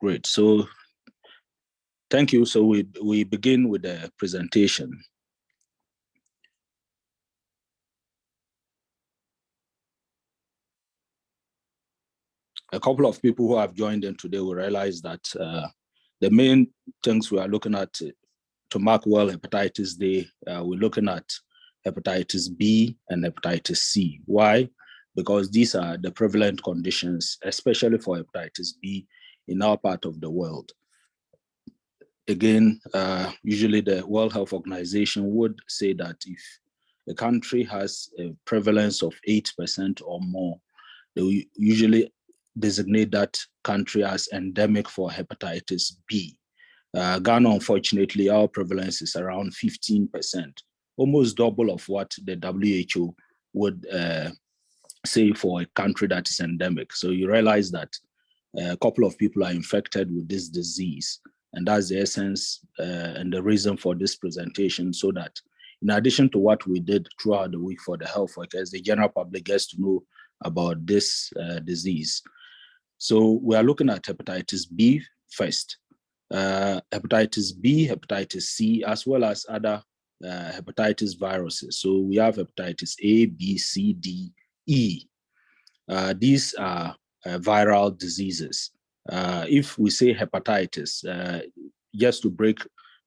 Great. So thank you. So we begin with the presentation. A couple of people who have joined in today will realize that the main things we are looking at to mark World Hepatitis Day, we're looking at hepatitis B and hepatitis C. Why? Because these are the prevalent conditions, especially for hepatitis B in our part of the world. Again, usually the World Health Organization would say that if a country has a prevalence of 8% or more, they will usually designate that country as endemic for hepatitis B. Ghana, unfortunately, our prevalence is around 15%, almost double of what the WHO would say for a country that is endemic. So you realize that a couple of people are infected with this disease. And that's the essence and the reason for this presentation, so that in addition to what we did throughout the week for the health workers, the general public gets to know about this disease. So we are looking at hepatitis B first. Hepatitis B, hepatitis C, as well as other hepatitis viruses. So we have hepatitis A, B, C, D, E. These are viral diseases. If we say hepatitis, just to break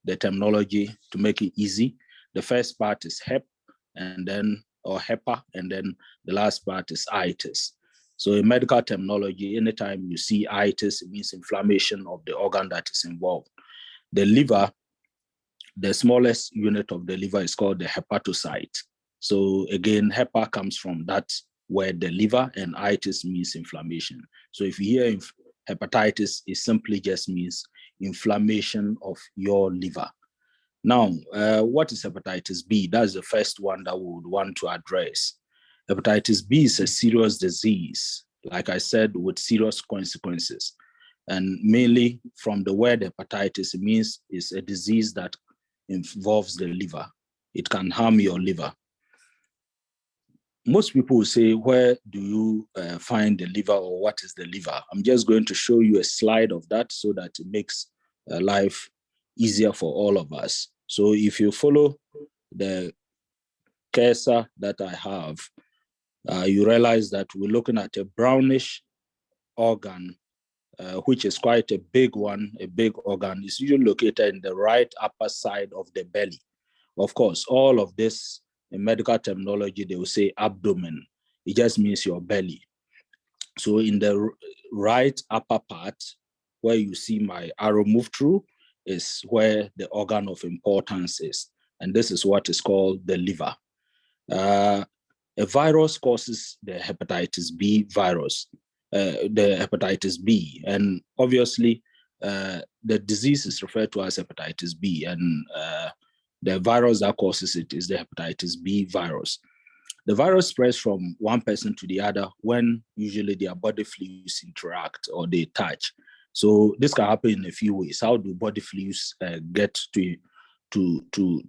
the terminology to make it easy, the first part is hep, and then, or hepa, and then the last part is itis. So in medical terminology, anytime you see itis, it means inflammation of the organ that is involved. The liver, the smallest unit of the liver is called the hepatocyte. So again, hepa comes from that word, the liver, and itis means inflammation. So if you hear hepatitis, it simply just means inflammation of your liver. Now, what is hepatitis B? That's the first one that we would want to address. Hepatitis B is a serious disease, like I said, with serious consequences. And mainly from the word hepatitis, it means it's a disease that involves the liver. It can harm your liver. Most people will say, where do you find the liver, or what is the liver? I'm just going to show you a slide of that so that it makes life easier for all of us. So if you follow the cursor that I have, you realize that we're looking at a brownish organ, which is quite a big one, a big organ. It's usually located in the right upper side of the belly. Of course, all of this, in medical terminology, they will say abdomen. It just means your belly. So in the right upper part, where you see my arrow move through, is where the organ of importance is. And this is what is called the liver. A virus causes the hepatitis B virus, the hepatitis B. And obviously, the disease is referred to as hepatitis B, and the virus that causes it is the hepatitis B virus. The virus spreads from one person to the other when usually their body fluids interact or they touch. So this can happen in a few ways. How do body fluids get to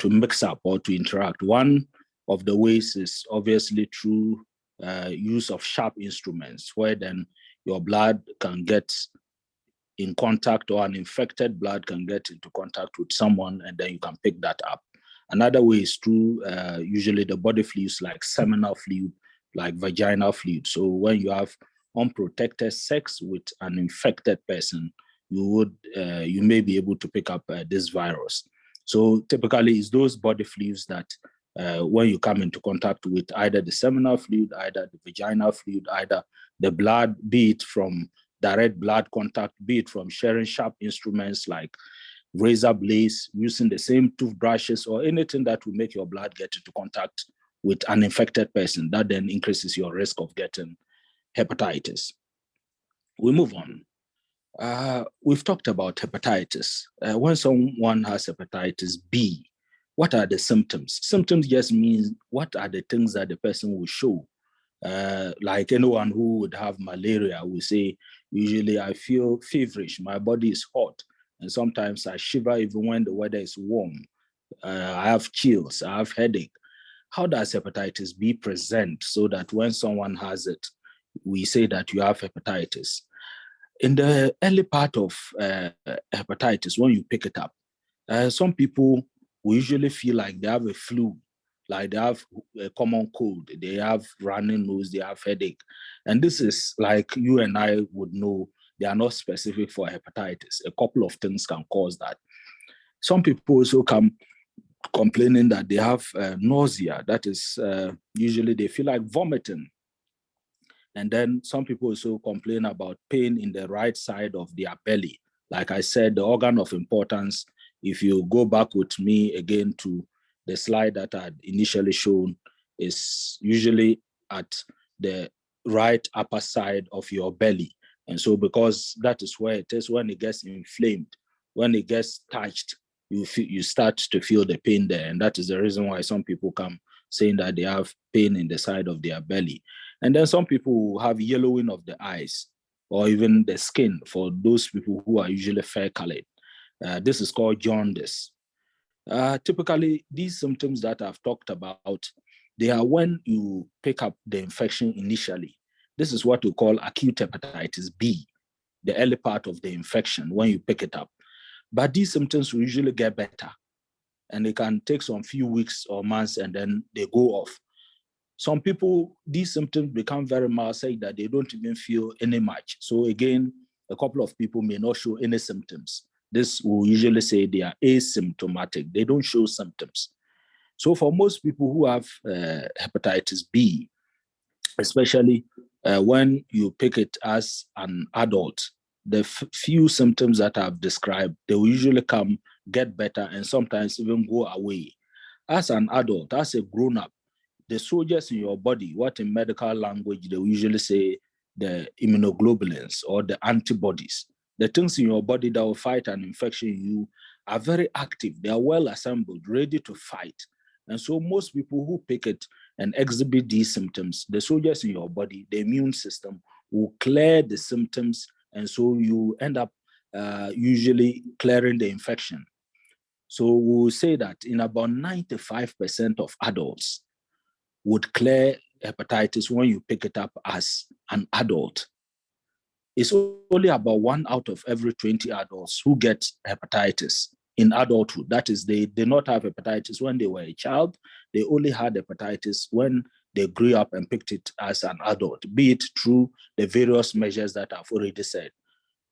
mix up or to interact? One of the ways is obviously through use of sharp instruments, where then your blood can get in contact, or an infected blood can get into contact with someone, and then you can pick that up. Another way is through usually the body fluids like seminal fluid, like vaginal fluid. So when you have unprotected sex with an infected person, you may be able to pick up this virus. So typically it's those body fluids that when you come into contact with either the seminal fluid, either the vaginal fluid, either the blood, be it from direct blood contact, be it from sharing sharp instruments like razor blades, using the same toothbrushes, or anything that will make your blood get into contact with an infected person, that then increases your risk of getting hepatitis. We move on. We've talked about hepatitis. When someone has hepatitis B, what are the symptoms? Symptoms just means what are the things that the person will show. Like anyone who would have malaria will say, usually I feel feverish, my body is hot, and sometimes I shiver even when the weather is warm. I have chills, I have headache. How does hepatitis B present so that when someone has it, we say that you have hepatitis? In the early part of hepatitis, when you pick it up, some people will usually feel like they have a flu, like they have a common cold, they have running nose, they have headache. And this is like you and I would know, they are not specific for hepatitis. A couple of things can cause that. Some people also come complaining that they have nausea. That is, usually they feel like vomiting. And then some people also complain about pain in the right side of their belly. Like I said, the organ of importance, if you go back with me again to the slide that I had initially shown, is usually at the right upper side of your belly. And so because that is where it is, when it gets inflamed, when it gets touched, you start to feel the pain there. And that is the reason why some people come saying that they have pain in the side of their belly. And then some people have yellowing of the eyes or even the skin for those people who are usually fair colored. This is called jaundice. Typically, these symptoms that I've talked about, they are when you pick up the infection initially. This is what we call acute hepatitis B, the early part of the infection when you pick it up. But these symptoms will usually get better and it can take some few weeks or months and then they go off. Some people, these symptoms become very mild, say that they don't even feel any much. So again, a couple of people may not show any symptoms. This will usually say they are asymptomatic. They don't show symptoms. So for most people who have hepatitis B, especially when you pick it as an adult, the few symptoms that I've described, they will usually come, get better, and sometimes even go away. As an adult, as a grown-up, the soldiers in your body, what in medical language they usually say the immunoglobulins or the antibodies, the things in your body that will fight an infection in you are very active. They are well assembled, ready to fight. And so most people who pick it and exhibit these symptoms, the soldiers in your body, the immune system will clear the symptoms. And so you end up usually clearing the infection. So we'll say that in about 95% of adults, would clear hepatitis when you pick it up as an adult. It's only about 1 out of every 20 adults who get hepatitis in adulthood. That is, they did not have hepatitis when they were a child. They only had hepatitis when they grew up and picked it as an adult, be it through the various measures that I've already said.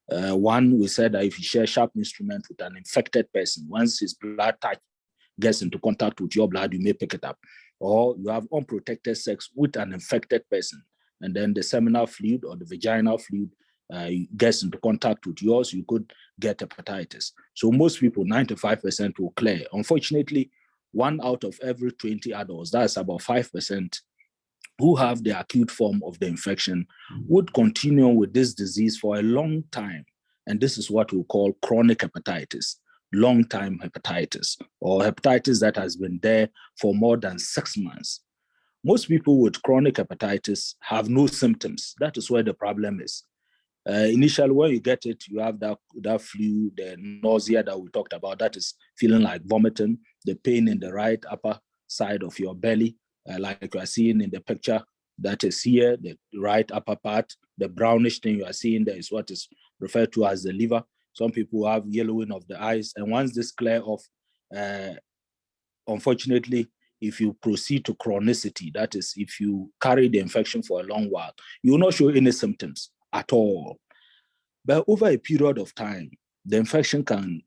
One, we said that if you share sharp instrument with an infected person, once his blood touch gets into contact with your blood, you may pick it up. Or you have unprotected sex with an infected person, and then the seminal fluid or the vaginal fluid gets into contact with yours, you could get hepatitis. So most people, 95% will clear. Unfortunately, 1 out of every 20 adults, that's about 5%, who have the acute form of the infection would continue with this disease for a long time. And this is what we call chronic hepatitis, long-time hepatitis, or hepatitis that has been there for more than 6 months. Most people with chronic hepatitis have no symptoms. That is where the problem is. Initially, when you get it, you have that flu, the nausea that we talked about, that is feeling like vomiting, the pain in the right upper side of your belly, like you are seeing in the picture that is here, the right upper part, the brownish thing you are seeing there is what is referred to as the liver. Some people have yellowing of the eyes. And once this clear off, unfortunately, if you proceed to chronicity, that is, if you carry the infection for a long while, you will not show any symptoms at all. But over a period of time, the infection can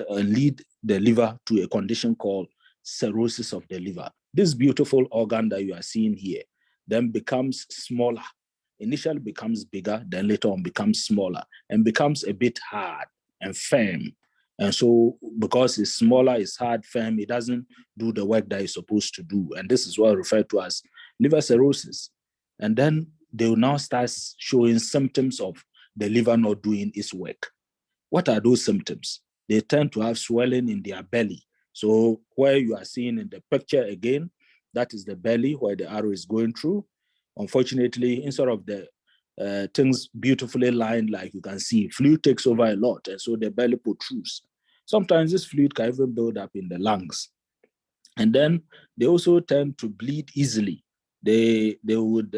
lead the liver to a condition called cirrhosis of the liver. This beautiful organ that you are seeing here then becomes smaller. Initially becomes bigger, then later on becomes smaller and becomes a bit hard and firm. And so because it's smaller, it's hard, firm, it doesn't do the work that it's supposed to do. And this is what referred to as liver cirrhosis. And then they will now start showing symptoms of the liver not doing its work. What are those symptoms? They tend to have swelling in their belly. So where you are seeing in the picture again, that is the belly where the arrow is going through. Unfortunately, instead of the things beautifully lined like you can see, fluid takes over a lot, and so the belly protrudes. Sometimes this fluid can even build up in the lungs. And then they also tend to bleed easily. They would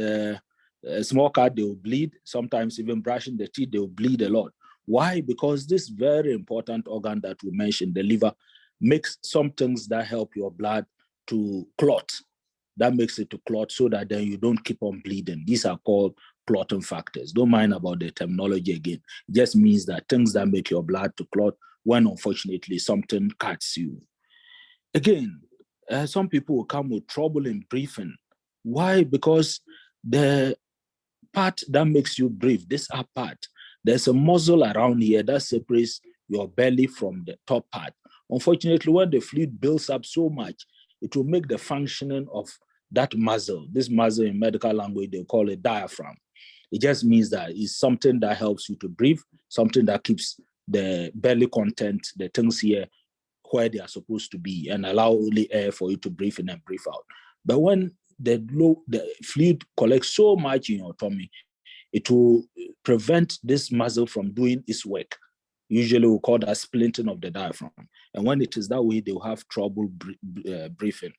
A small cat, they will bleed. Sometimes even brushing the teeth, they will bleed a lot. Why? Because this very important organ that we mentioned, the liver, makes some things that help your blood to clot. That makes it to clot so that then you don't keep on bleeding. These are called clotting factors. Don't mind about the terminology again. It just means that things that make your blood to clot when unfortunately something cuts you. Again, some people will come with trouble in breathing. Why? Because the part that makes you breathe, this upper part, there's a muscle around here that separates your belly from the top part. Unfortunately, when the fluid builds up so much, it will make the functioning of that muscle, this muscle in medical language, they call it diaphragm. It just means that it's something that helps you to breathe, something that keeps the belly content, the things here, where they are supposed to be and allow only air for you to breathe in and breathe out. But when the fluid collects so much in your tummy, it will prevent this muscle from doing its work. Usually we call that splinting of the diaphragm. And when it is that way, they'll have trouble breathing.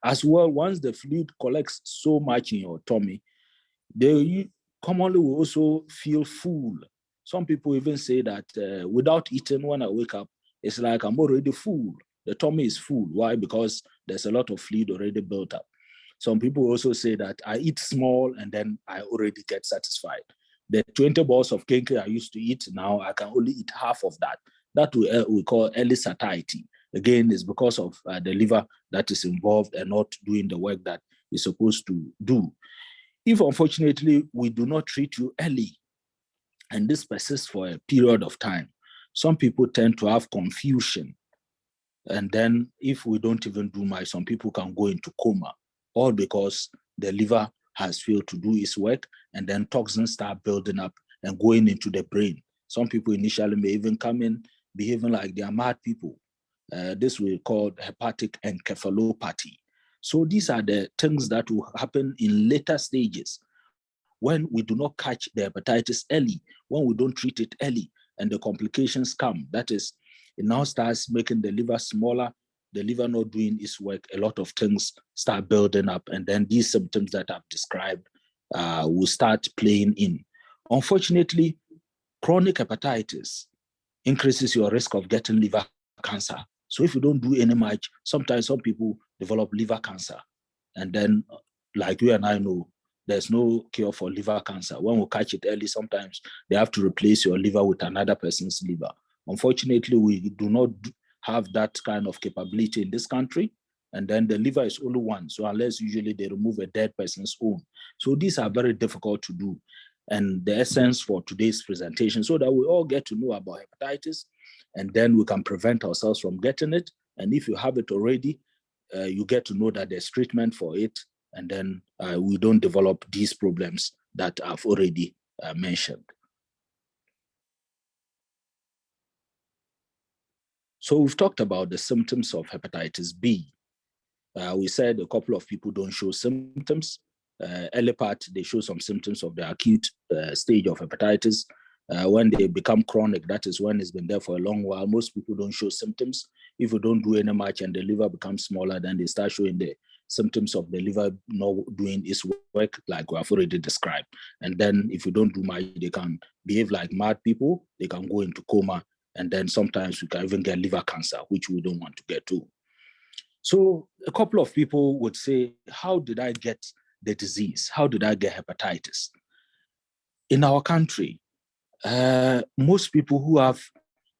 As well, once the fluid collects so much in your tummy, they commonly will also feel full. Some people even say that without eating, when I wake up, it's like I'm already full. The tummy is full. Why? Because there's a lot of fluid already built up. Some people also say that I eat small and then I already get satisfied. The 20 balls of cake I used to eat, now I can only eat half of that. That we call early satiety. Again, it's because of the liver that is involved and not doing the work that it's supposed to do. If unfortunately we do not treat you early, and this persists for a period of time, some people tend to have confusion. And then if we don't even do much, some people can go into coma, all because the liver has failed to do its work, and then toxins start building up and going into the brain. Some people initially may even come in behaving like they are mad people. This we call hepatic encephalopathy. So these are the things that will happen in later stages when we do not catch the hepatitis early, when we don't treat it early, and the complications come. That is, it now starts making the liver smaller, the liver not doing its work, a lot of things start building up, and then these symptoms that I've described will start playing in. Unfortunately, chronic hepatitis increases your risk of getting liver cancer. So if you don't do any much, sometimes some people develop liver cancer. And then, like you and I know, there's no cure for liver cancer. When we catch it early, sometimes they have to replace your liver with another person's liver. Unfortunately, we do not have that kind of capability in this country. And then the liver is only one. So unless usually they remove a dead person's own. So these are very difficult to do. And the essence for today's presentation, so that we all get to know about hepatitis, and then we can prevent ourselves from getting it. And if you have it already, you get to know that there's treatment for it, and then we don't develop these problems that I've already mentioned. So we've talked about the symptoms of hepatitis B. We said a couple of people don't show symptoms. Early part, they show some symptoms of the acute stage of hepatitis. When they become chronic, that is when it's been there for a long while. Most people don't show symptoms. If you don't do any much and the liver becomes smaller, then they start showing the symptoms of the liver not doing its work, like we have already described. And then if you don't do much, they can behave like mad people. They can go into coma. And then sometimes we can even get liver cancer, which we don't want to get to. So a couple of people would say, how did I get the disease? How did I get hepatitis? In our country, most people who have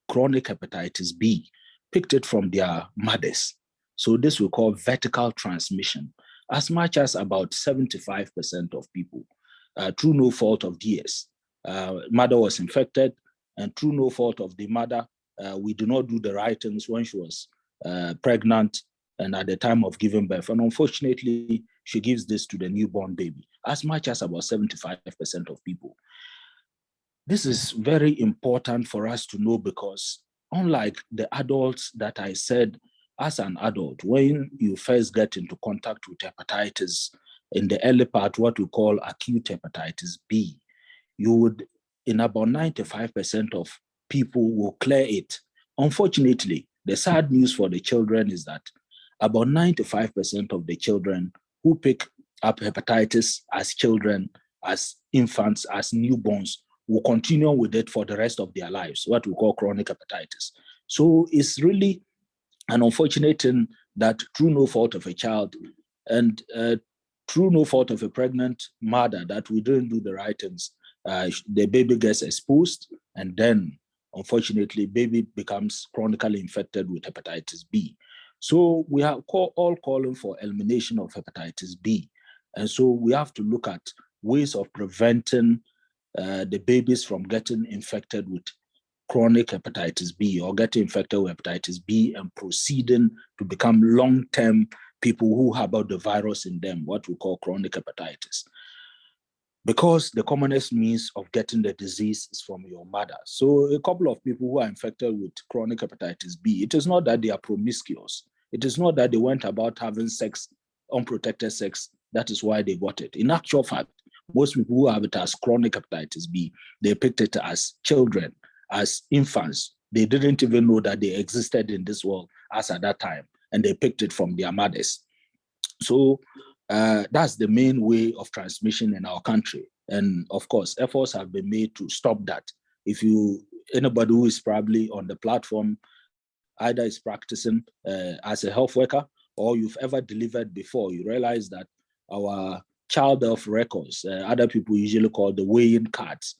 chronic hepatitis B picked it from their mothers. So this we call vertical transmission. As much as about 75% of people, through no fault of theirs, mother was infected, and through no fault of the mother, we do not do the right things when she was pregnant and at the time of giving birth. And unfortunately, she gives this to the newborn baby, as much as about 75% of people. This is very important for us to know, because unlike the adults that I said, as an adult, when you first get into contact with hepatitis, in the early part, what we call acute hepatitis B, you would, in about 95% of people, will clear it. Unfortunately, the sad news for the children is that about 95% of the children who pick up hepatitis as children as infants, as newborns, will continue with it for the rest of their lives, what we call chronic hepatitis. So it's really an unfortunate thing that through no fault of a child and through no fault of a pregnant mother, that we didn't do the right things, the baby gets exposed, and then unfortunately baby becomes chronically infected with hepatitis B. So we are all calling for elimination of hepatitis B. And so we have to look at ways of preventing the babies from getting infected with chronic hepatitis B or getting infected with hepatitis B and proceeding to become long-term people who harbor the virus in them, what we call chronic hepatitis. Because the commonest means of getting the disease is from your mother. So a couple of people who are infected with chronic hepatitis B, it is not that they are promiscuous. It is not that they went about having sex, unprotected sex. That is why they got it. In actual fact, most people who have it as chronic hepatitis B, they picked it as children, as infants. They didn't even know that they existed in this world as at that time, and they picked it from their mothers. So that's the main way of transmission in our country. And of course, efforts have been made to stop that. If anybody who is probably on the platform, either is practicing as a health worker or you've ever delivered before, you realize that our child health records, other people usually call the weighing cards,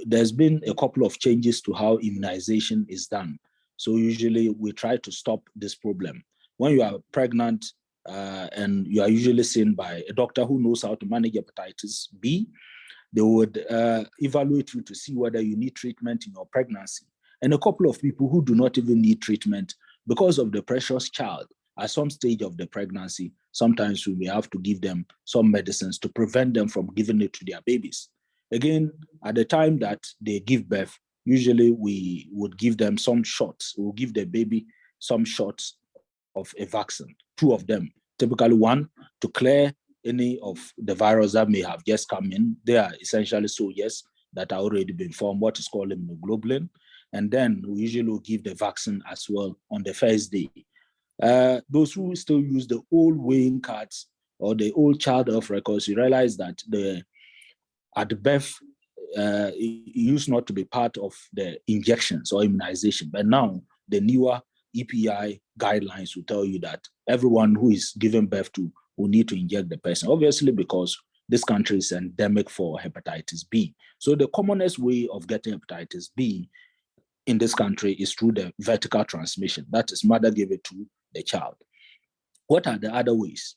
there's been a couple of changes to how immunization is done. So usually we try to stop this problem. When you are pregnant and you are usually seen by a doctor who knows how to manage hepatitis B, they would evaluate you to see whether you need treatment in your pregnancy. And a couple of people who do not even need treatment because of the precious child at some stage of the pregnancy, sometimes we may have to give them some medicines to prevent them from giving it to their babies. Again, at the time that they give birth, usually we would give them some shots. We'll give the baby some shots of a vaccine, 2 of them, typically 1 to clear any of the virus that may have just come in. They are essentially soldiers that are already been formed, what is called immunoglobulin. And then we usually will give the vaccine as well on the first day. Those who still use the old weighing cards or the old child health records, you realize that at the birth, it used not to be part of the injections or immunization. But now the newer EPI guidelines will tell you that everyone who is given birth to will need to inject the person, obviously because this country is endemic for hepatitis B. So the commonest way of getting hepatitis B in this country is through the vertical transmission. That is, mother gave it to the child. What are the other ways?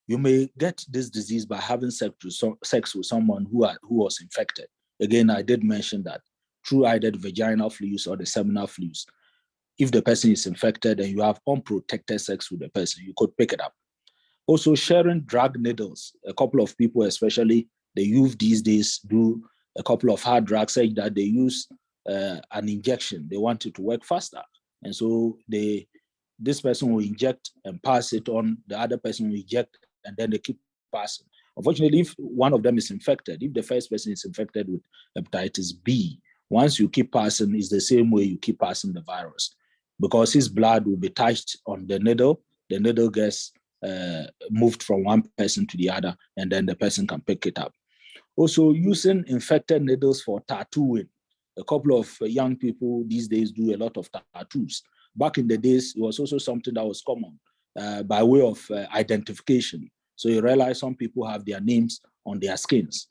You may get this disease by having sex with someone who was infected. Again, I did mention that through either the vaginal fluids or the seminal fluids. If the person is infected and you have unprotected sex with the person, you could pick it up. Also, sharing drug needles. A couple of people, especially the youth these days, do a couple of hard drugs such that they use an injection. They want it to work faster. And so this person will inject and pass it on, the other person will inject, and then they keep passing. Unfortunately, if one of them is infected, if the first person is infected with hepatitis B, once you keep passing, it's the same way you keep passing the virus. Because his blood will be touched on the needle gets moved from one person to the other, and then the person can pick it up. Also, using infected needles for tattooing. A couple of young people these days do a lot of tattoos. Back in the days, it was also something that was common by way of identification. So you realize some people have their names on their skins.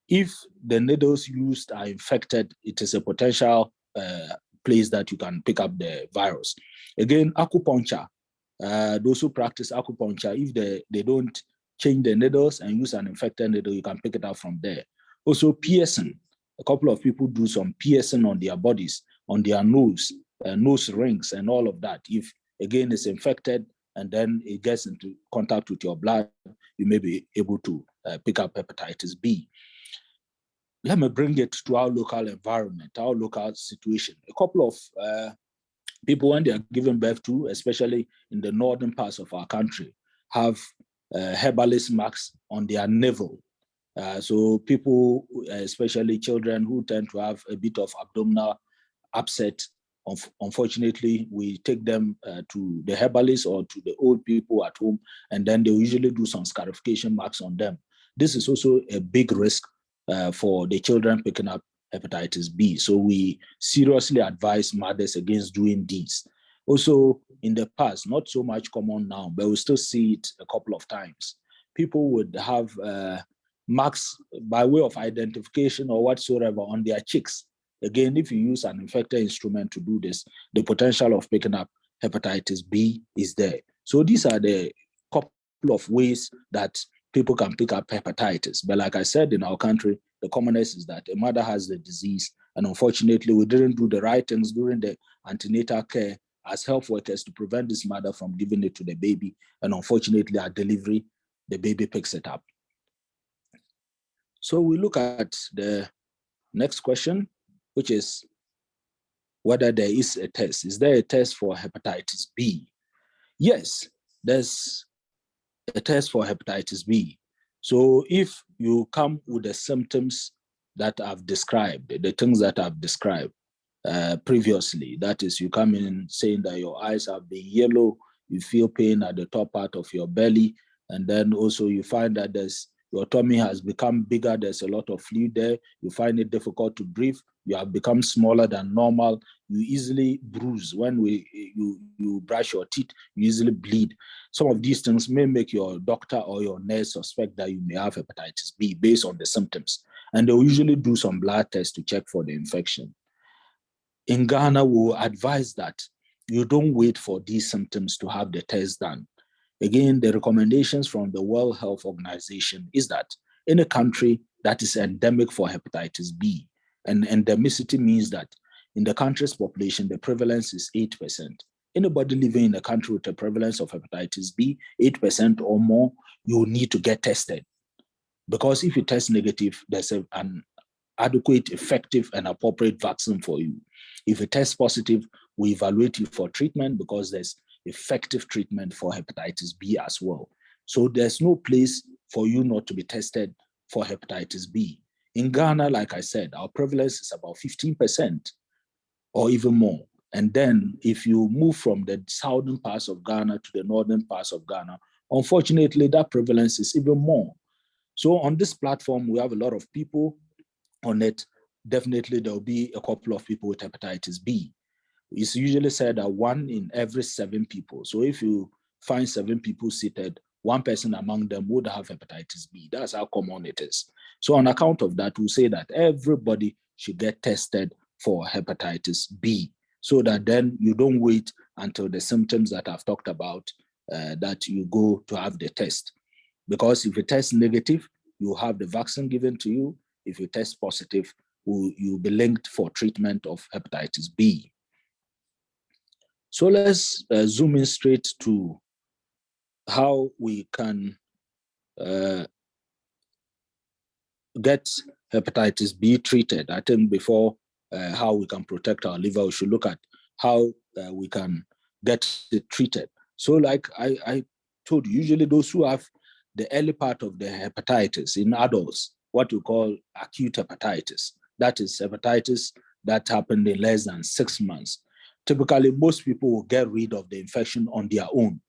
If the needles used are infected, it is a potential place that you can pick up the virus. Again, acupuncture. Those who practice acupuncture, if they don't change the needles and use an infected needle, you can pick it up from there. Also, piercing. A couple of people do some piercing on their bodies, on their nose rings and all of that. If, again, it's infected and then it gets into contact with your blood, you may be able to pick up hepatitis B. Let me bring it to our local environment, our local situation. A couple of people, when they are given birth to, especially in the northern parts of our country, have herbalist marks on their navel. So people, especially children who tend to have a bit of abdominal upset, unfortunately, we take them to the herbalist or to the old people at home, and then they usually do some scarification marks on them. this is also a big risk for the children picking up hepatitis B. So we seriously advise mothers against doing these. Also, in the past, not so much common now, but we still see it a couple of times. People would have marks by way of identification or whatsoever on their cheeks. Again, if you use an infected instrument to do this, the potential of picking up hepatitis B is there. So these are the couple of ways that people can pick up hepatitis. But like I said, in our country, the commonest is that a mother has the disease. And unfortunately, we didn't do the right things during the antenatal care as health workers to prevent this mother from giving it to the baby. And unfortunately, at delivery, the baby picks it up. So we look at the next question, which is whether there is a test. Is there a test for hepatitis B? Yes, there's a test for hepatitis B. So if you come with the symptoms that I've described, the things that I've described previously, that is, you come in saying that your eyes have been yellow, you feel pain at the top part of your belly, and then also you find that your tummy has become bigger, there's a lot of fluid there, you find it difficult to breathe, you have become smaller than normal, you easily bruise. When you brush your teeth, you easily bleed. Some of these things may make your doctor or your nurse suspect that you may have hepatitis B based on the symptoms. And they'll usually do some blood tests to check for the infection. In Ghana, we will advise that you don't wait for these symptoms to have the test done. Again, the recommendations from the World Health Organization is that in a country that is endemic for hepatitis B, and endemicity means that in the country's population, the prevalence is 8%. Anybody living in a country with a prevalence of hepatitis B, 8% or more, you need to get tested. Because if you test negative, there's an adequate, effective, and appropriate vaccine for you. If you test positive, we evaluate you for treatment because there's effective treatment for hepatitis B as well. So there's no place for you not to be tested for hepatitis B. In Ghana, like I said, our prevalence is about 15% or even more. And then if you move from the southern parts of Ghana to the northern parts of Ghana, unfortunately, that prevalence is even more. So on this platform, we have a lot of people on it. Definitely, there will be a couple of people with hepatitis B. It's usually said that 1 in every 7 people. So if you find 7 people seated, 1 person among them would have hepatitis B. That's how common it is. So on account of that, we'll say that everybody should get tested for hepatitis B so that then you don't wait until the symptoms that I've talked about that you go to have the test. Because if you test negative, you have the vaccine given to you. If you test positive, you'll be linked for treatment of hepatitis B. So let's zoom in straight to how we can get hepatitis B treated. I think before how we can protect our liver, we should look at how we can get it treated. So like I told you, usually those who have the early part of the hepatitis in adults, what we call acute hepatitis, that is hepatitis that happened in less than 6 months. Typically, most people will get rid of the infection on their own.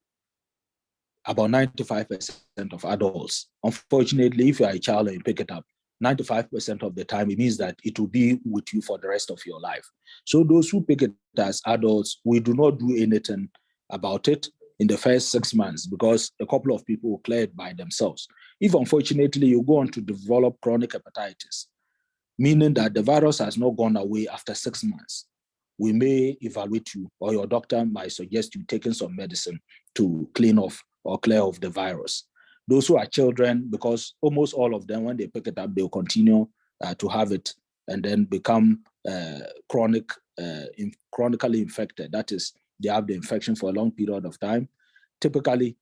About 95% of adults. Unfortunately, if you're a child and you pick it up, 95% of the time, it means that it will be with you for the rest of your life. So those who pick it as adults, we do not do anything about it in the first 6 months because a couple of people will clear it by themselves. If unfortunately you go on to develop chronic hepatitis, meaning that the virus has not gone away after 6 months, we may evaluate you or your doctor might suggest you taking some medicine to clean off or clear off the virus. Those who are children, because almost all of them, when they pick it up, they'll continue to have it and then become chronically infected. That is, they have the infection for a long period of time. Typically,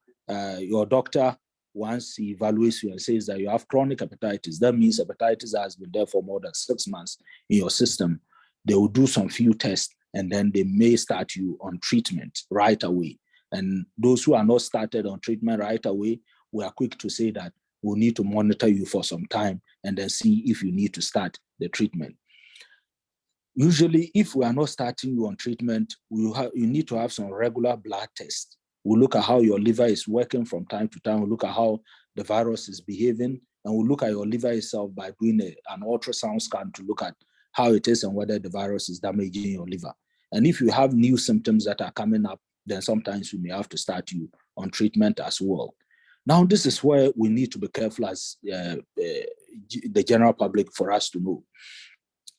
your doctor, once he evaluates you and says that you have chronic hepatitis, that means hepatitis has been there for more than 6 months in your system. They will do some few tests and then they may start you on treatment right away. And those who are not started on treatment right away, we are quick to say that we'll need to monitor you for some time and then see if you need to start the treatment. Usually, if we are not starting you on treatment, you need to have some regular blood tests. We'll look at how your liver is working from time to time. We'll look at how the virus is behaving and we'll look at your liver itself by doing an ultrasound scan to look at how it is and whether the virus is damaging your liver. And if you have new symptoms that are coming up, then sometimes we may have to start you on treatment as well. Now, this is where we need to be careful as the general public for us to know.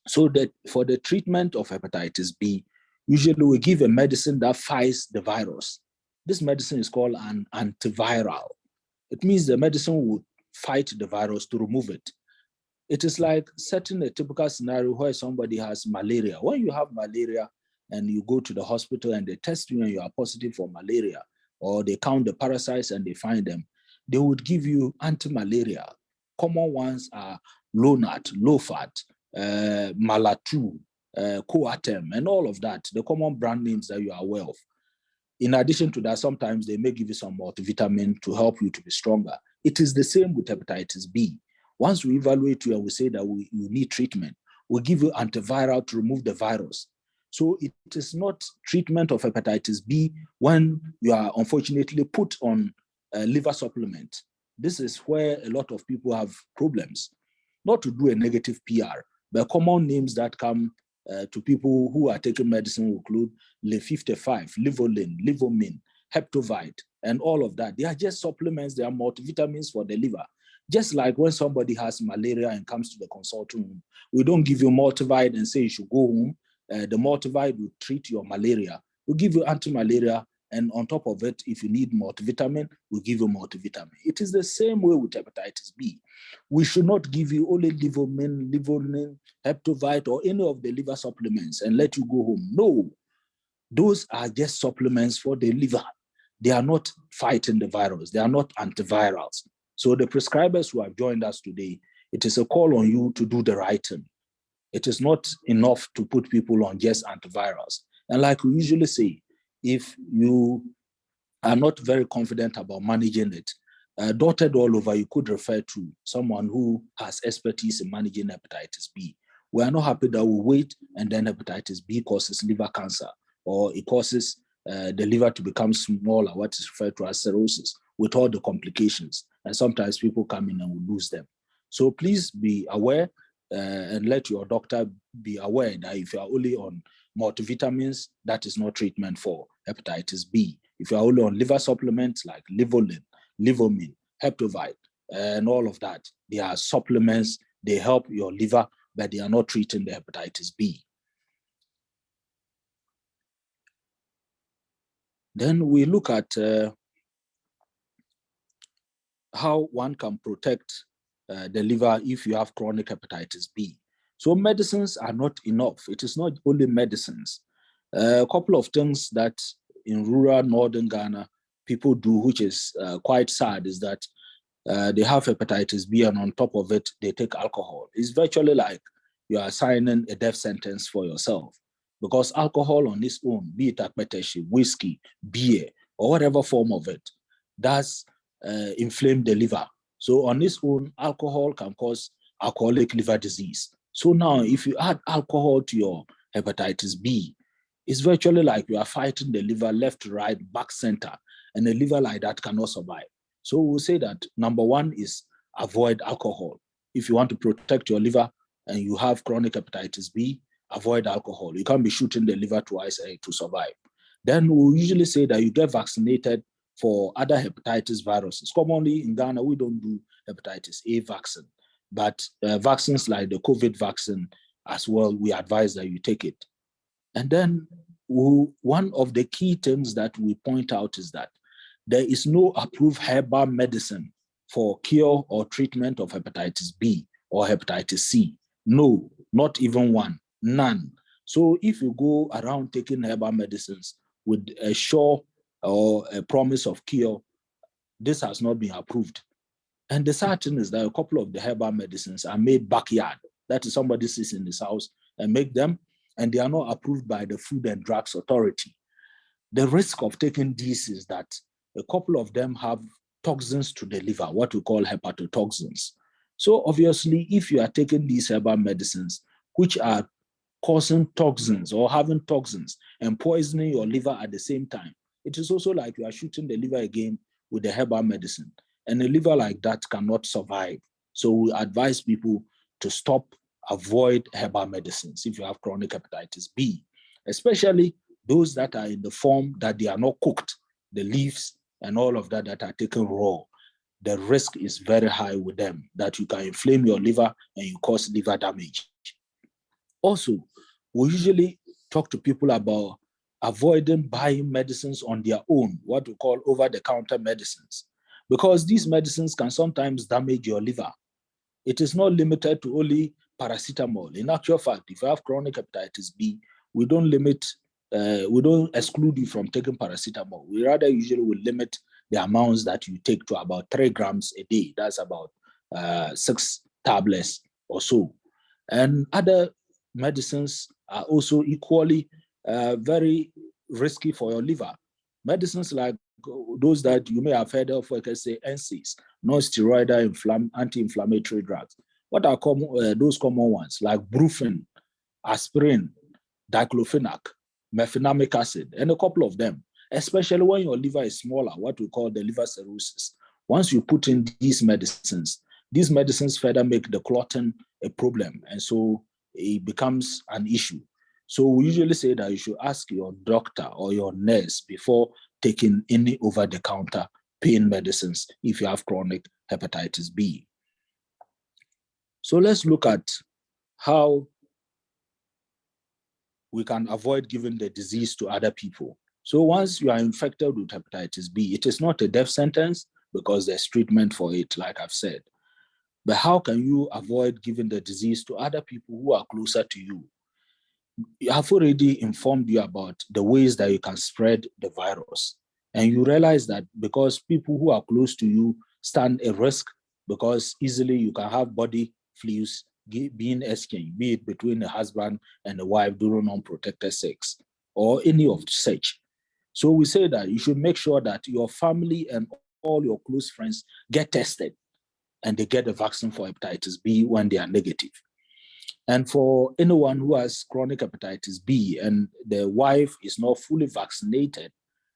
So that for the treatment of hepatitis B, usually we give a medicine that fights the virus. This medicine is called an antiviral. It means the medicine would fight the virus to remove it. It is like setting a typical scenario where somebody has malaria. When you have malaria and you go to the hospital and they test you and you are positive for malaria, or they count the parasites and they find them, they would give you anti-malaria. Common ones are Lonat, Lofat, Malatu, Coatem, and all of that, the common brand names that you are aware of. In addition to that, sometimes they may give you some multivitamin to help you to be stronger. It is the same with hepatitis B. Once we evaluate you and we say that we need treatment, we give you antiviral to remove the virus. So it is not treatment of hepatitis B when you are unfortunately put on a liver supplement. This is where a lot of people have problems. Not to do a negative PR, but common names that come to people who are taking medicine include Le55, Livolin, Livomin, Heptovite, and all of that. They are just supplements. They are multivitamins for the liver. Just like when somebody has malaria and comes to the consulting room, we don't give you multivite and say you should go home. The multivite will treat your malaria. We give you anti-malaria, and on top of it, if you need multivitamin, we give you multivitamin. It is the same way with hepatitis B. We should not give you only Livomin, Livonin, Heptovite, or any of the liver supplements and let you go home. No, those are just supplements for the liver. They are not fighting the virus. They are not antivirals. So the prescribers who have joined us today, it is a call on you to do the right thing. It is not enough to put people on just antivirals. And like we usually say, if you are not very confident about managing it, dotted all over, you could refer to someone who has expertise in managing hepatitis B. We are not happy that we wait and then hepatitis B causes liver cancer, or it causes the liver to become smaller, what is referred to as cirrhosis, with all the complications. And sometimes people come in and we lose them. So please be aware and let your doctor be aware that if you are only on multivitamins, that is not treatment for hepatitis B. If you are only on liver supplements like Livolin, Livomin, Heptovite, and all of that, they are supplements. They help your liver, but they are not treating the hepatitis B. Then we look at how one can protect the liver if you have chronic hepatitis B. So medicines are not enough. It is not only medicines. A couple of things that in rural northern Ghana people do, which is quite sad, is that they have hepatitis B and on top of it, they take alcohol. It's virtually like you are signing a death sentence for yourself, because alcohol on its own, be it akpeteshi, whiskey, beer, or whatever form of it, does inflame the liver. So on its own, alcohol can cause alcoholic liver disease. So now if you add alcohol to your hepatitis B, it's virtually like you are fighting the liver left, right, back, center, and a liver like that cannot survive. So we'll say that number one is avoid alcohol. If you want to protect your liver and you have chronic hepatitis B, avoid alcohol. You can't be shooting the liver twice to survive. Then we'll usually say that you get vaccinated for other hepatitis viruses. Commonly in Ghana, we don't do hepatitis A vaccine, but vaccines like the COVID vaccine as well, we advise that you take it. And then one of the key things that we point out is that there is no approved herbal medicine for cure or treatment of hepatitis B or hepatitis C. No, not even one, none. So if you go around taking herbal medicines with a sure or a promise of cure, this has not been approved. And the sad thing is that a couple of the herbal medicines are made backyard. That is, somebody sits in his house and make them, and they are not approved by the Food and Drugs Authority. The risk of taking these is that a couple of them have toxins to the liver, what we call hepatotoxins. So obviously, if you are taking these herbal medicines, which are causing toxins or having toxins and poisoning your liver at the same time, it is also like you are shooting the liver again with the herbal medicine. And a liver like that cannot survive. So we advise people to avoid herbal medicines if you have chronic hepatitis B, especially those that are in the form that they are not cooked, the leaves and all of that are taken raw. The risk is very high with them that you can inflame your liver and you cause liver damage. Also, we usually talk to people about avoiding buying medicines on their own, what we call over-the-counter medicines, because these medicines can sometimes damage your liver. It is not limited to only paracetamol. In actual fact, if you have chronic hepatitis B, we don't exclude you from taking paracetamol. We rather usually will limit the amounts that you take to about 3 grams a day. That's about 6 tablets or so. And other medicines are also equally very risky for your liver. Medicines like those that you may have heard of, like I say, NSAIDs, non-steroidal anti-inflammatory drugs. What are those common ones? Like brufen, aspirin, diclofenac, mefenamic acid, and a couple of them, especially when your liver is smaller, what we call the liver cirrhosis. Once you put in these medicines further make the clotting a problem, and so it becomes an issue. So we usually say that you should ask your doctor or your nurse before taking any over-the-counter pain medicines if you have chronic hepatitis B. So let's look at how we can avoid giving the disease to other people. So once you are infected with hepatitis B, it is not a death sentence because there's treatment for it, like I've said. But how can you avoid giving the disease to other people who are closer to you? I have already informed you about the ways that you can spread the virus. And you realize that because people who are close to you stand a risk, because easily you can have body fluids being exchanged, be it between a husband and a wife during unprotected sex or any of such. So we say that you should make sure that your family and all your close friends get tested and they get the vaccine for hepatitis B when they are negative. And for anyone who has chronic hepatitis B and the wife is not fully vaccinated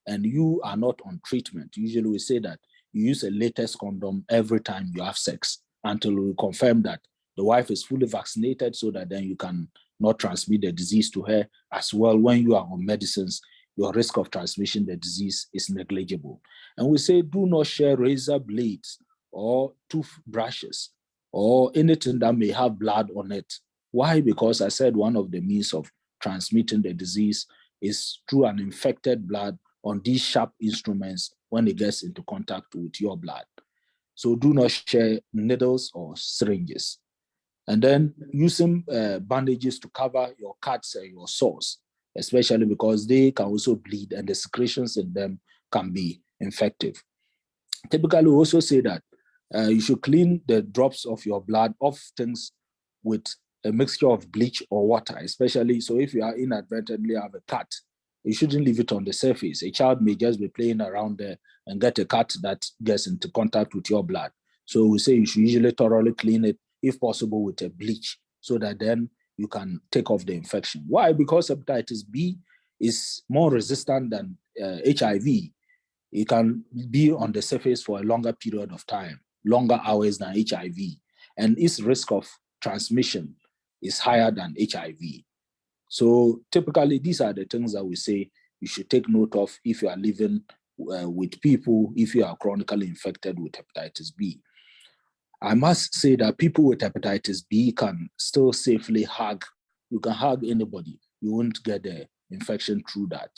and you are not on treatment, usually we say that you use a latex condom every time you have sex until we confirm that the wife is fully vaccinated, so that then you can not transmit the disease to her as well. When you are on medicines, your risk of transmission the disease is negligible. And we say do not share razor blades or toothbrushes or anything that may have blood on it. Why? Because I said one of the means of transmitting the disease is through an infected blood on these sharp instruments when it gets into contact with your blood. So do not share needles or syringes. And then using bandages to cover your cuts and your sores, especially because they can also bleed and the secretions in them can be infective. Typically, we also say that you should clean the drops of your blood off things with a mixture of bleach or water, especially. So if you are inadvertently have a cut, you shouldn't leave it on the surface. A child may just be playing around there and get a cut that gets into contact with your blood. So we say you should usually thoroughly clean it, if possible, with a bleach, so that then you can take off the infection. Why? Because hepatitis B is more resistant than HIV. It can be on the surface for a longer period of time, longer hours than HIV, and its risk of transmission is higher than HIV. So typically, these are the things that we say you should take note of if you are living with people, if you are chronically infected with hepatitis B. I must say that people with hepatitis B can still safely hug. You can hug anybody. You won't get the infection through that.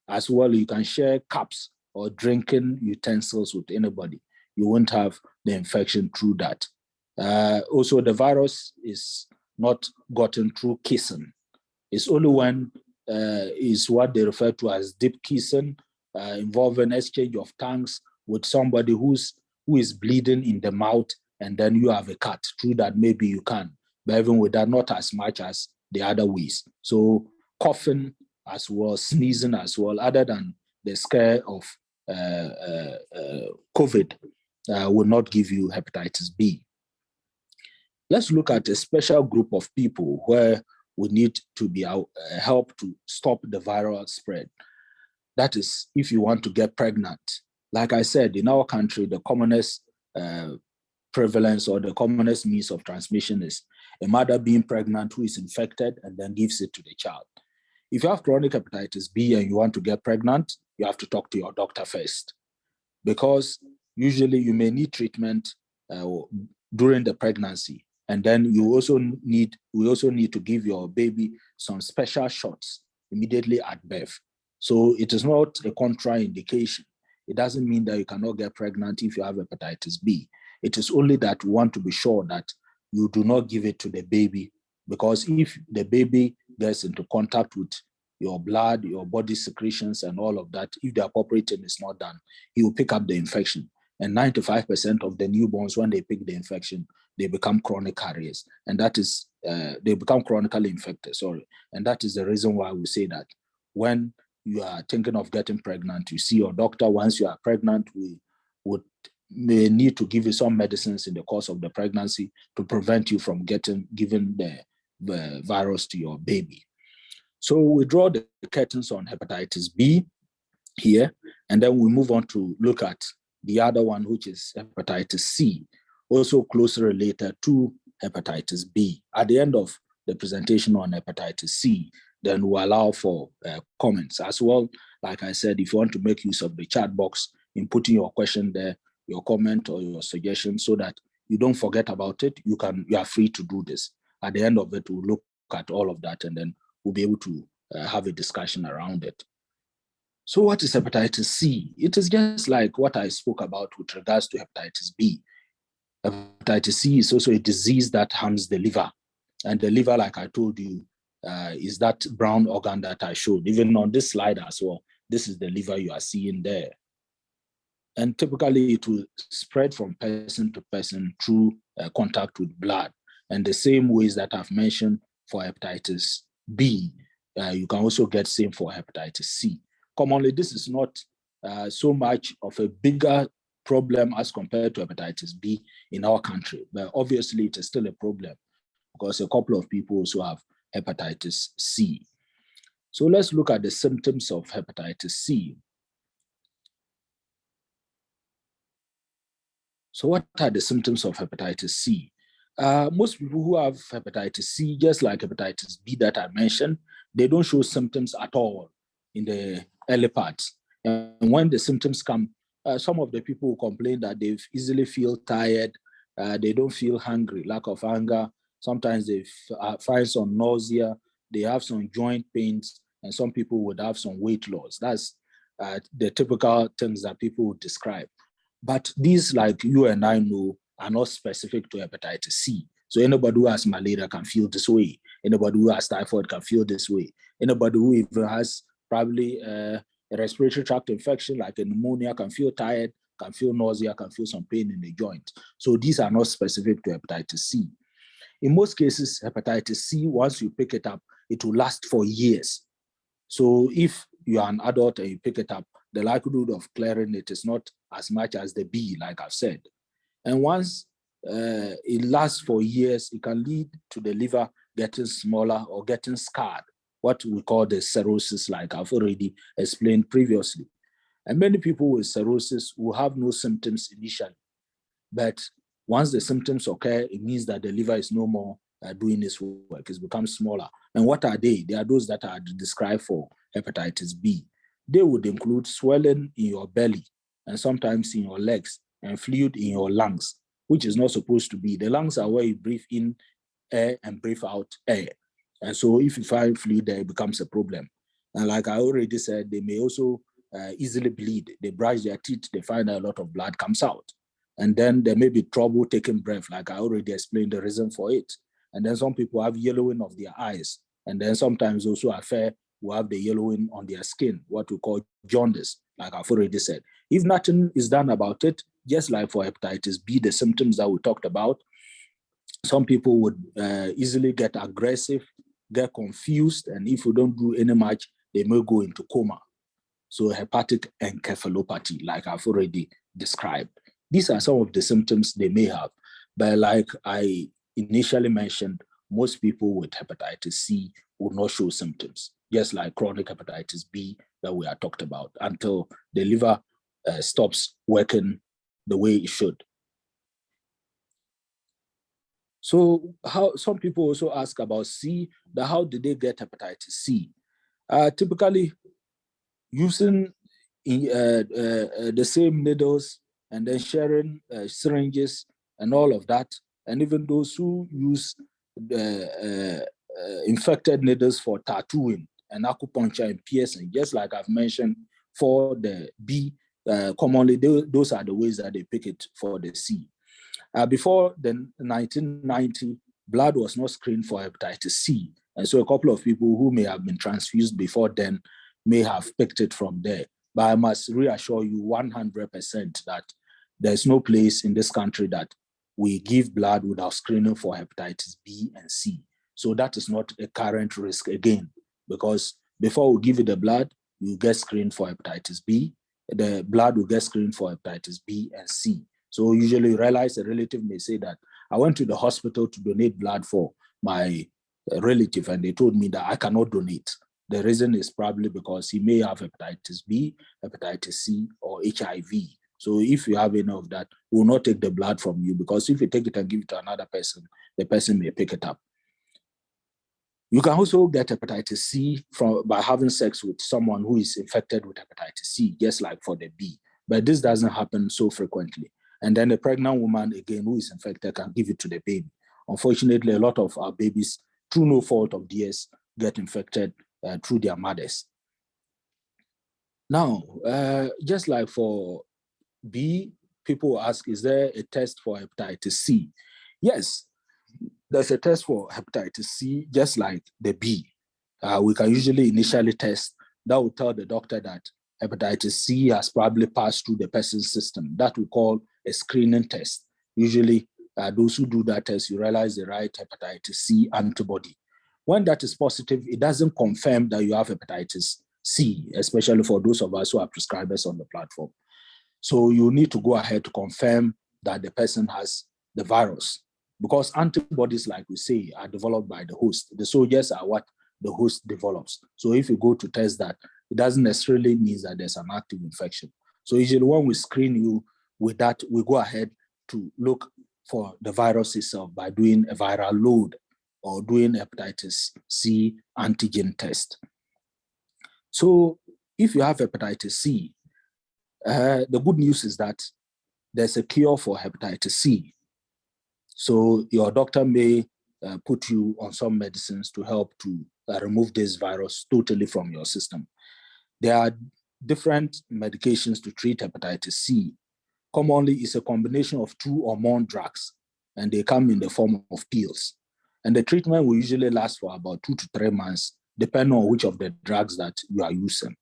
As well, you can share cups or drinking utensils with anybody. You won't have the infection through that. Also, the virus is not gotten through kissing. It's only when is what they refer to as deep kissing, involving exchange of tongues with somebody who is bleeding in the mouth, and then you have a cut. Through that, maybe you can, but even with that, not as much as the other ways. So coughing as well, sneezing as well, other than the scare of COVID, will not give you hepatitis B. Let's look at a special group of people where we need to be help to stop the viral spread. That is, if you want to get pregnant. Like I said, in our country, the commonest prevalence or the commonest means of transmission is a mother being pregnant who is infected and then gives it to the child. If you have chronic hepatitis B and you want to get pregnant, you have to talk to your doctor first, because usually you may need treatment during the pregnancy. And then we also need to give your baby some special shots immediately at birth. So it is not a contraindication. It doesn't mean that you cannot get pregnant if you have hepatitis B. It is only that we want to be sure that you do not give it to the baby, because if the baby gets into contact with your blood, your body secretions, and all of that, if the appropriate thing is not done, he will pick up the infection. And 95% of the newborns, when they pick the infection, they become chronic carriers. And that is, they become chronically infected, sorry. And that is the reason why we say that when you are thinking of getting pregnant, you see your doctor. Once you are pregnant, we may need to give you some medicines in the course of the pregnancy to prevent you from giving the virus to your baby. So we draw the curtains on hepatitis B here, and then we move on to look at the other one, which is hepatitis C, also closely related to hepatitis B. At the end of the presentation on hepatitis C, then we'll allow for comments as well. Like I said, if you want to make use of the chat box in putting your question there, your comment or your suggestion, so that you don't forget about it, you are free to do this. At the end of it, we'll look at all of that, and then we'll be able to have a discussion around it. So what is hepatitis C? It is just like what I spoke about with regards to hepatitis B. Hepatitis C is also a disease that harms the liver. And the liver, like I told you, is that brown organ that I showed. Even on this slide as well, this is the liver you are seeing there. And typically it will spread from person to person through contact with blood. And the same ways that I've mentioned for hepatitis B, you can also get same for hepatitis C. Commonly, this is not so much of a bigger problem as compared to hepatitis B in our country, but obviously it is still a problem because a couple of people also have hepatitis C. So let's look at the symptoms of hepatitis C. So what are the symptoms of hepatitis C? Most people who have hepatitis C, just like hepatitis B that I mentioned, they don't show symptoms at all in the early parts. And when the symptoms come, some of the people will complain that they easily feel tired, they don't feel hungry, lack of hunger. Sometimes they find some nausea, they have some joint pains, and some people would have some weight loss. That's the typical things that people would describe. But these, like you and I know, are not specific to hepatitis C. So anybody who has malaria can feel this way. Anybody who has typhoid can feel this way. Anybody who even has probably a respiratory tract infection like a pneumonia can feel tired, can feel nausea, can feel some pain in the joint. So these are not specific to hepatitis C. In most cases, hepatitis C, once you pick it up, it will last for years. So if you are an adult and you pick it up, the likelihood of clearing it is not as much as the B, like I've said. And once it lasts for years, it can lead to the liver getting smaller or getting scarred, what we call the cirrhosis, like I've already explained previously. And many people with cirrhosis will have no symptoms initially. But once the symptoms occur, it means that the liver is no more doing its work. It's become smaller. And what are they? They are those that are described for hepatitis B. They would include swelling in your belly and sometimes in your legs and fluid in your lungs, which is not supposed to be. The lungs are where you breathe in air and breathe out air. And so if you find fluid there, it becomes a problem. And like I already said, they may also easily bleed. They brush their teeth, they find a lot of blood comes out. And then there may be trouble taking breath, like I already explained the reason for it. And then some people have yellowing of their eyes. And then sometimes also will have the yellowing on their skin, what we call jaundice, like I've already said. If nothing is done about it, just like for hepatitis B, the symptoms that we talked about, some people would easily get aggressive, get confused, and if we don't do any much, they may go into coma. So hepatic encephalopathy, like I've already described. These are some of the symptoms they may have. But like I initially mentioned, most people with hepatitis C will not show symptoms, just like chronic hepatitis B that we are talked about, until the liver stops working the way it should. So how some people also ask about C, how did they get hepatitis C? Typically using the same needles and then sharing syringes and all of that. And even those who use infected needles for tattooing and acupuncture and piercing, just like I've mentioned for the B, commonly those are the ways that they pick it for the C. Before the 1990, blood was not screened for hepatitis C. And so a couple of people who may have been transfused before then may have picked it from there. But I must reassure you 100% that there's no place in this country that we give blood without screening for hepatitis B and C. So that is not a current risk again, because before we give you the blood, you get screened for hepatitis B. The blood will get screened for hepatitis B and C. So usually you realize a relative may say that I went to the hospital to donate blood for my relative and they told me that I cannot donate. The reason is probably because he may have hepatitis B, hepatitis C, or HIV. So if you have any of that, we will not take the blood from you, because if you take it and give it to another person, the person may pick it up. You can also get hepatitis C by having sex with someone who is infected with hepatitis C, just like for the B. But this doesn't happen so frequently. And then a pregnant woman, again, who is infected can give it to the baby. Unfortunately, a lot of our babies, through no fault of theirs, get infected through their mothers. Now, just like for B, people ask, is there a test for hepatitis C? Yes, there's a test for hepatitis C, just like the B. We can usually initially test. That will tell the doctor that hepatitis C has probably passed through the person's system. That we call a screening test. Usually, those who do that test, you realize the right hepatitis C antibody. When that is positive, it doesn't confirm that you have hepatitis C, especially for those of us who are prescribers on the platform. So you need to go ahead to confirm that the person has the virus, because antibodies, like we say, are developed by the host. The soldiers are what the host develops. So if you go to test that, it doesn't necessarily mean that there's an active infection. So usually when we screen you with that, we go ahead to look for the virus itself by doing a viral load or doing hepatitis C antigen test. So if you have hepatitis C, the good news is that there's a cure for hepatitis C. So your doctor may put you on some medicines to help to remove this virus totally from your system. There are different medications to treat hepatitis C. Commonly, it's a combination of 2 or more drugs, and they come in the form of pills. And the treatment will usually last for about 2 to 3 months, depending on which of the drugs that you are using.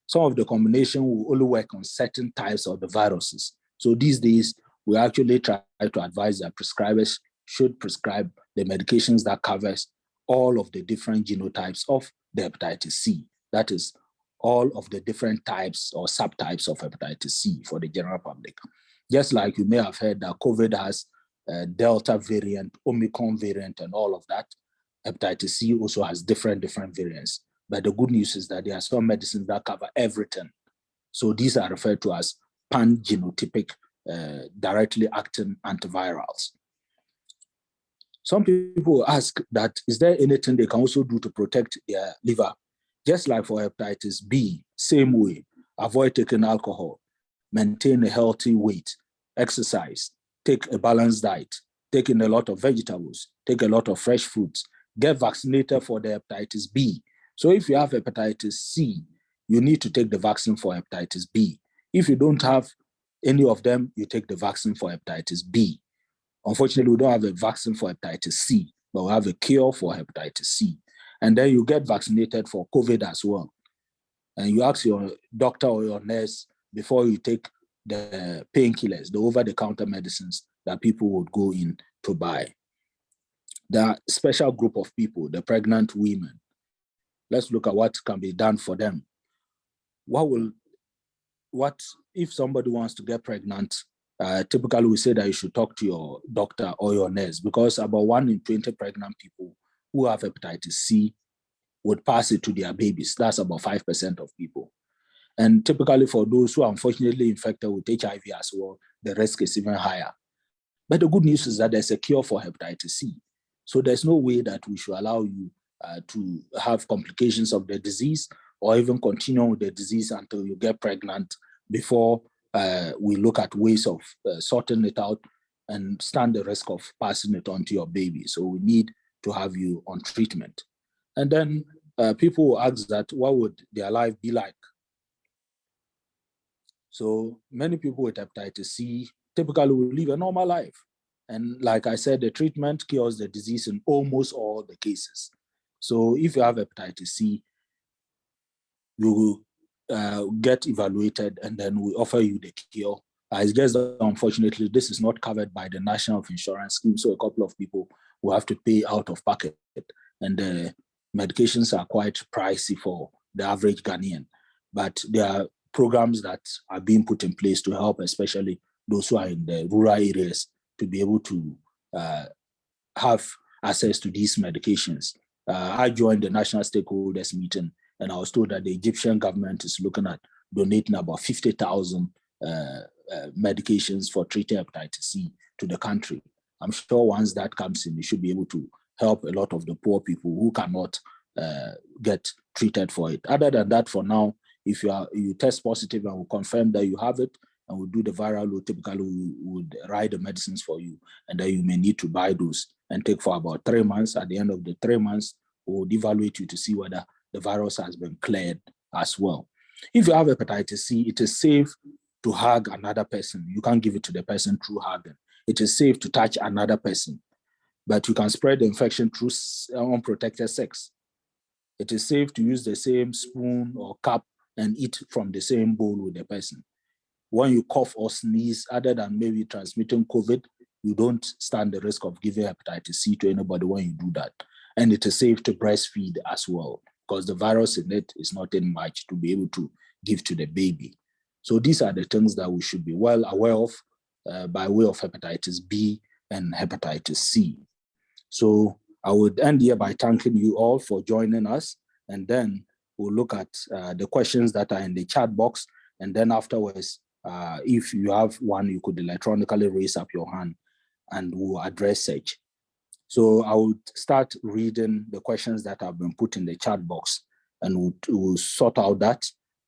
Some of the combination will only work on certain types of the viruses. So these days, we actually try to advise that prescribers should prescribe the medications that covers all of the different genotypes of the hepatitis C. That is, all of the different types or subtypes of hepatitis C for the general public. Just like you may have heard that COVID has a Delta variant, Omicron variant, and all of that, hepatitis C also has different variants. But the good news is that there are some medicines that cover everything. So these are referred to as pan-genotypic, directly acting antivirals. Some people ask that, is there anything they can also do to protect their liver? Just like for hepatitis B, same way, avoid taking alcohol, maintain a healthy weight, exercise, take a balanced diet, take in a lot of vegetables, take a lot of fresh fruits, get vaccinated for the hepatitis B. So if you have hepatitis C, you need to take the vaccine for hepatitis B. If you don't have any of them, you take the vaccine for hepatitis B. Unfortunately, we don't have a vaccine for hepatitis C, but we have a cure for hepatitis C. And then you get vaccinated for COVID as well. And you ask your doctor or your nurse before you take the painkillers, the over-the-counter medicines that people would go in to buy. The special group of people, the pregnant women, let's look at what can be done for them. What if somebody wants to get pregnant? Typically, we say that you should talk to your doctor or your nurse, because about 1 in 20 pregnant people who have hepatitis C would pass it to their babies. That's about 5% of people. And typically for those who are unfortunately infected with HIV as well, the risk is even higher. But the good news is that there's a cure for hepatitis C. So there's no way that we should allow you to have complications of the disease or even continue with the disease until you get pregnant before we look at ways of sorting it out and stand the risk of passing it on to your baby. So we need to have you on treatment. And then people will ask that, what would their life be like? So many people with hepatitis C typically will live a normal life. And like I said, the treatment cures the disease in almost all the cases. So if you have hepatitis C, you will get evaluated and then we offer you the cure. It's just that unfortunately, this is not covered by the National Insurance Scheme. So a couple of people will have to pay out of pocket. And the medications are quite pricey for the average Ghanaian. But there are programs that are being put in place to help, especially those who are in the rural areas, to be able to have access to these medications. I joined the national stakeholders meeting, and I was told that the Egyptian government is looking at donating about 50,000 medications for treating hepatitis C to the country. I'm sure once that comes in, it should be able to help a lot of the poor people who cannot get treated for it. Other than that, for now, if you test positive and we confirm that you have it, and we'll do the viral load, typically we would write the medicines for you, and then you may need to buy those and take for about 3 months. At the end of the 3 months, we'll evaluate you to see whether the virus has been cleared as well. If you have hepatitis C, it is safe to hug another person. You can't give it to the person through hugging. It is safe to touch another person, but you can spread the infection through unprotected sex. It is safe to use the same spoon or cup and eat from the same bowl with the person. When you cough or sneeze, other than maybe transmitting COVID, you don't stand the risk of giving hepatitis C to anybody when you do that. And it is safe to breastfeed as well, because the virus in it is not in much to be able to give to the baby. So these are the things that we should be well aware of by way of hepatitis B and hepatitis C. So I would end here by thanking you all for joining us, and then we'll look at the questions that are in the chat box, and then afterwards, if you have one, you could electronically raise up your hand and we'll address such. So I would start reading the questions that have been put in the chat box, and we'll sort out that.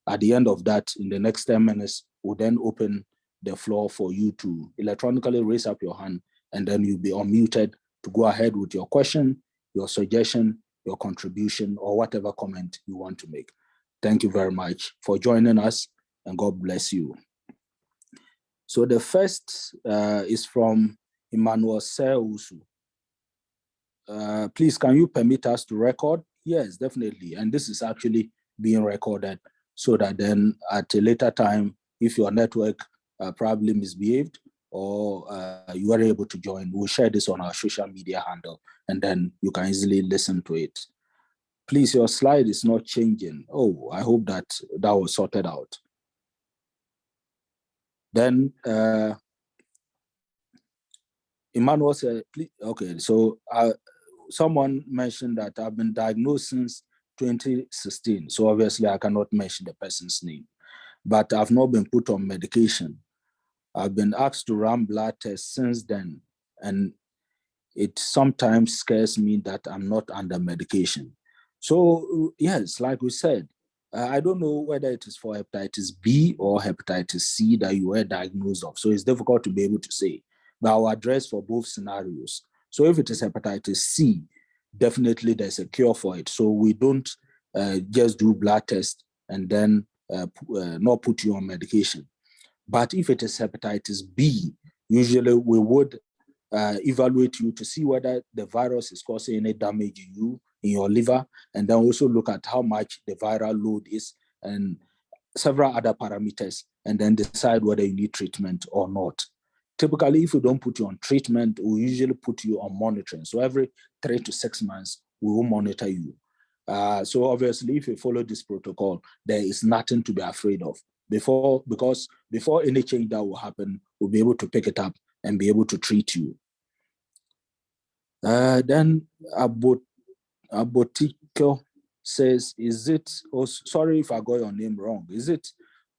At the end of that, in the next 10 minutes, we'll then open the floor for you to electronically raise up your hand, and then you'll be unmuted to go ahead with your question, your suggestion, your contribution, or whatever comment you want to make. Thank you very much for joining us, and God bless you. So the first is from Emmanuel Seusu. Please, can you permit us to record? Yes, definitely. And this is actually being recorded so that then at a later time, if your network probably misbehaved or you were able to join, we'll share this on our social media handle, and then you can easily listen to it. Please, your slide is not changing. Oh, I hope that was sorted out. Then Emmanuel said, okay, so someone mentioned that I've been diagnosed since 2016. So obviously I cannot mention the person's name, but I've not been put on medication. I've been asked to run blood tests since then, and it sometimes scares me that I'm not under medication. So yes, like we said, I don't know whether it is for hepatitis B or hepatitis C that you were diagnosed of. So it's difficult to be able to say, but I'll address for both scenarios. So if it is hepatitis C, definitely there's a cure for it. So we don't just do blood tests and then not put you on medication. But if it is hepatitis B, usually we would evaluate you to see whether the virus is causing any damage in you, in your liver, and then also look at how much the viral load is and several other parameters, and then decide whether you need treatment or not. Typically, if we don't put you on treatment, we usually put you on monitoring. So every 3 to 6 months, we will monitor you. So obviously, if you follow this protocol, there is nothing to be afraid of. Because before any change that will happen, we'll be able to pick it up and be able to treat you. Then Abotiko says, is it also, sorry if I got your name wrong, is it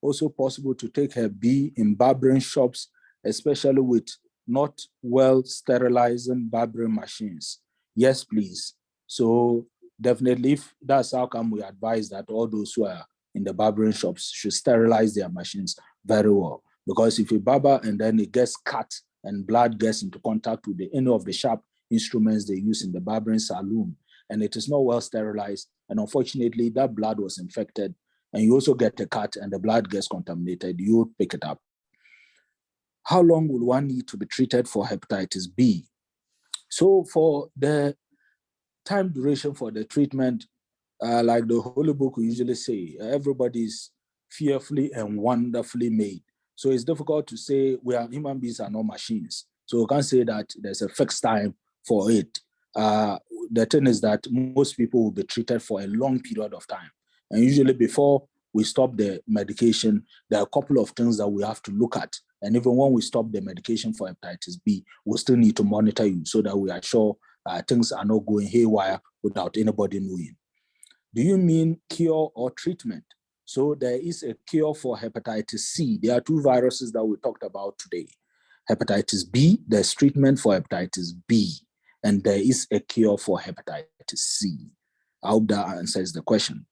also possible to take her B in barbering shops, especially with not well sterilizing barbering machines. Yes, please. So definitely, if that's how come we advise that all those who are in the barbering shops should sterilize their machines very well. Because if you barber and then it gets cut and blood gets into contact with any of the sharp instruments they use in the barbering saloon, and it is not well sterilized, and unfortunately that blood was infected, and you also get a cut and the blood gets contaminated, you pick it up. How long will one need to be treated for hepatitis B? So for the time duration for the treatment, like the Holy Book will usually say, everybody's fearfully and wonderfully made. So it's difficult to say human beings are not machines. So we can't say that there's a fixed time for it. The thing is that most people will be treated for a long period of time. And usually before we stop the medication, there are a couple of things that we have to look at. And even when we stop the medication for hepatitis B, we still need to monitor you so that we are sure things are not going haywire without anybody knowing. Do you mean cure or treatment? So there is a cure for hepatitis C. There are two viruses that we talked about today. Hepatitis B, there's treatment for hepatitis B, and there is a cure for hepatitis C. I hope that answers the question.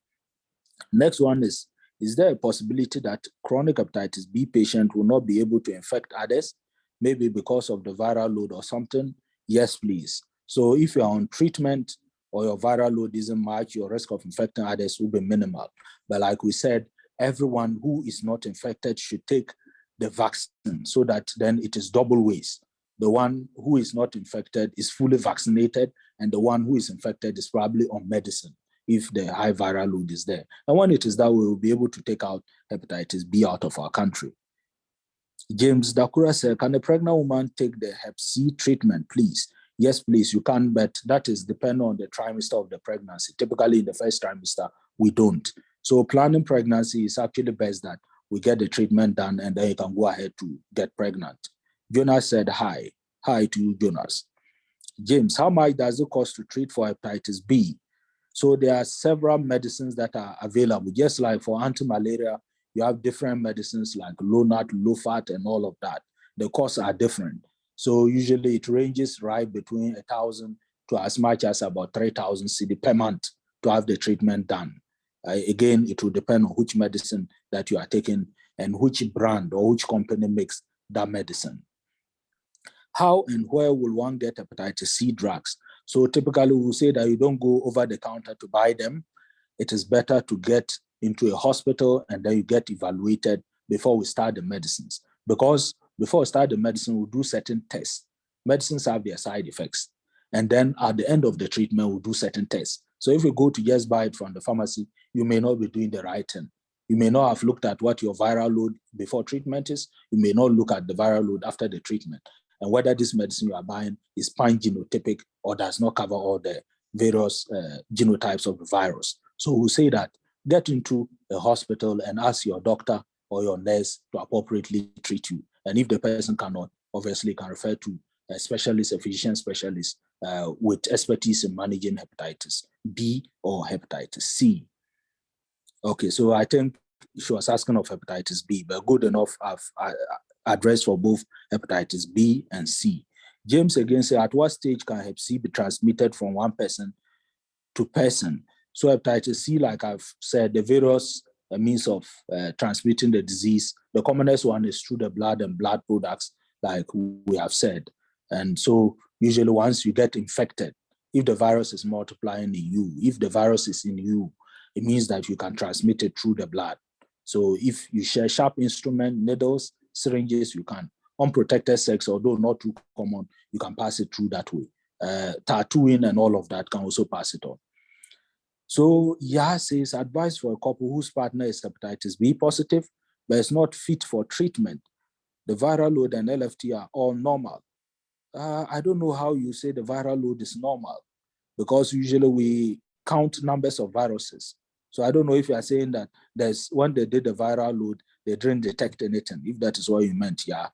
Next one is there a possibility that chronic hepatitis B patient will not be able to infect others, maybe because of the viral load or something? Yes, please. So if you're on treatment or your viral load isn't much, your risk of infecting others will be minimal. But like we said, everyone who is not infected should take the vaccine so that then it is double ways. The one who is not infected is fully vaccinated, and the one who is infected is probably on medicine if the high viral load is there. And when it is that, we will be able to take out hepatitis B out of our country. James Dakura said, can a pregnant woman take the Hep C treatment, please? Yes, please, you can, but that is dependent on the trimester of the pregnancy. Typically, in the first trimester, we don't. So planning pregnancy is actually best that we get the treatment done and then you can go ahead to get pregnant. Jonas said, hi. Hi to you, Jonas. James, how much does it cost to treat for hepatitis B? So there are several medicines that are available. Just like for anti-malaria, you have different medicines like low nat, low fat, and all of that. The costs are different. So usually it ranges right between 1,000 to as much as about 3,000 cedi per month to have the treatment done. Again, it will depend on which medicine that you are taking and which brand or which company makes that medicine. How and where will one get hepatitis C drugs? So typically we'll say that you don't go over the counter to buy them. It is better to get into a hospital and then you get evaluated before we start the medicines. Because before we start the medicine, we'll do certain tests. Medicines have their side effects. And then at the end of the treatment, we'll do certain tests. So if you go to just buy it from the pharmacy, you may not be doing the right thing. You may not have looked at what your viral load before treatment is. You may not look at the viral load after the treatment, and whether this medicine you are buying is pan-genotypic or does not cover all the various genotypes of the virus. So we'll say that get into a hospital and ask your doctor or your nurse to appropriately treat you. And if the person cannot, obviously can refer to a specialist, a physician specialist with expertise in managing hepatitis B or hepatitis C. Okay, so I think she was asking of hepatitis B, but good enough, I've addressed for both hepatitis B and C. James again said, at what stage can Hep C be transmitted from one person to person? So hepatitis C, like I've said, the various means of transmitting the disease, the commonest one is through the blood and blood products, like we have said. And so usually once you get infected, if the virus is multiplying in you, if the virus is in you, it means that you can transmit it through the blood. So if you share sharp instrument, needles, syringes, you can. Unprotected sex, although not too common, you can pass it through that way. Tattooing and all of that can also pass it on. So Yah says, advice for a couple whose partner is hepatitis B positive, but is not fit for treatment. The viral load and LFT are all normal. I don't know how you say the viral load is normal, because usually we count numbers of viruses. So I don't know if you are saying that when they did the viral load, they didn't detect anything, if that is what you meant, yeah.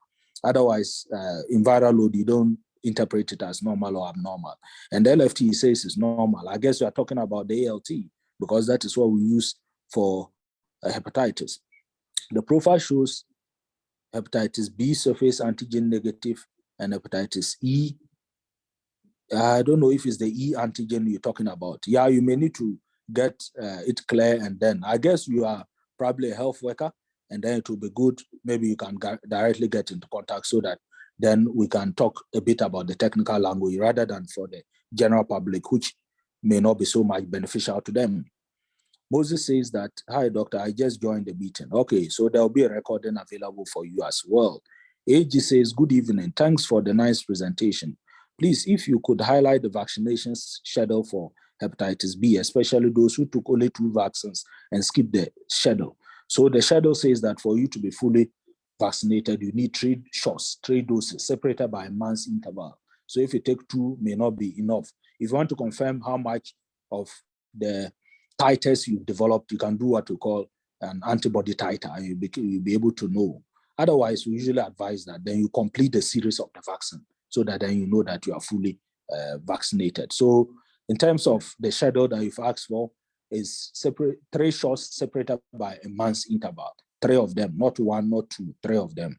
Otherwise, in viral load, you don't interpret it as normal or abnormal. And the LFT says is normal. I guess we are talking about the ALT, because that is what we use for hepatitis. The profile shows hepatitis B surface antigen negative and hepatitis E. I don't know if it's the E antigen you're talking about. Yeah, you may need to get it clear, and then I guess you are probably a health worker, and then it will be good. Maybe you can directly get into contact so that then we can talk a bit about the technical language rather than for the general public, which may not be so much beneficial to them. Moses says that, hi, doctor, I just joined the meeting. Okay, so there'll be a recording available for you as well. AG says, good evening. Thanks for the nice presentation. Please, if you could highlight the vaccination schedule for hepatitis B, especially those who took only 2 vaccines and skipped the schedule. So the schedule says that for you to be fully vaccinated, you need 3 shots, 3 doses, separated by a month's interval. So if you take 2, may not be enough. If you want to confirm how much of the titers you've developed, you can do what we call an antibody titer, and you'll be able to know. Otherwise, we usually advise that then you complete the series of the vaccine so that then you know that you are fully vaccinated. So in terms of the schedule that you've asked for, is 3 shots separated by a month's interval, 3 of them, not 1, not 2, 3 of them.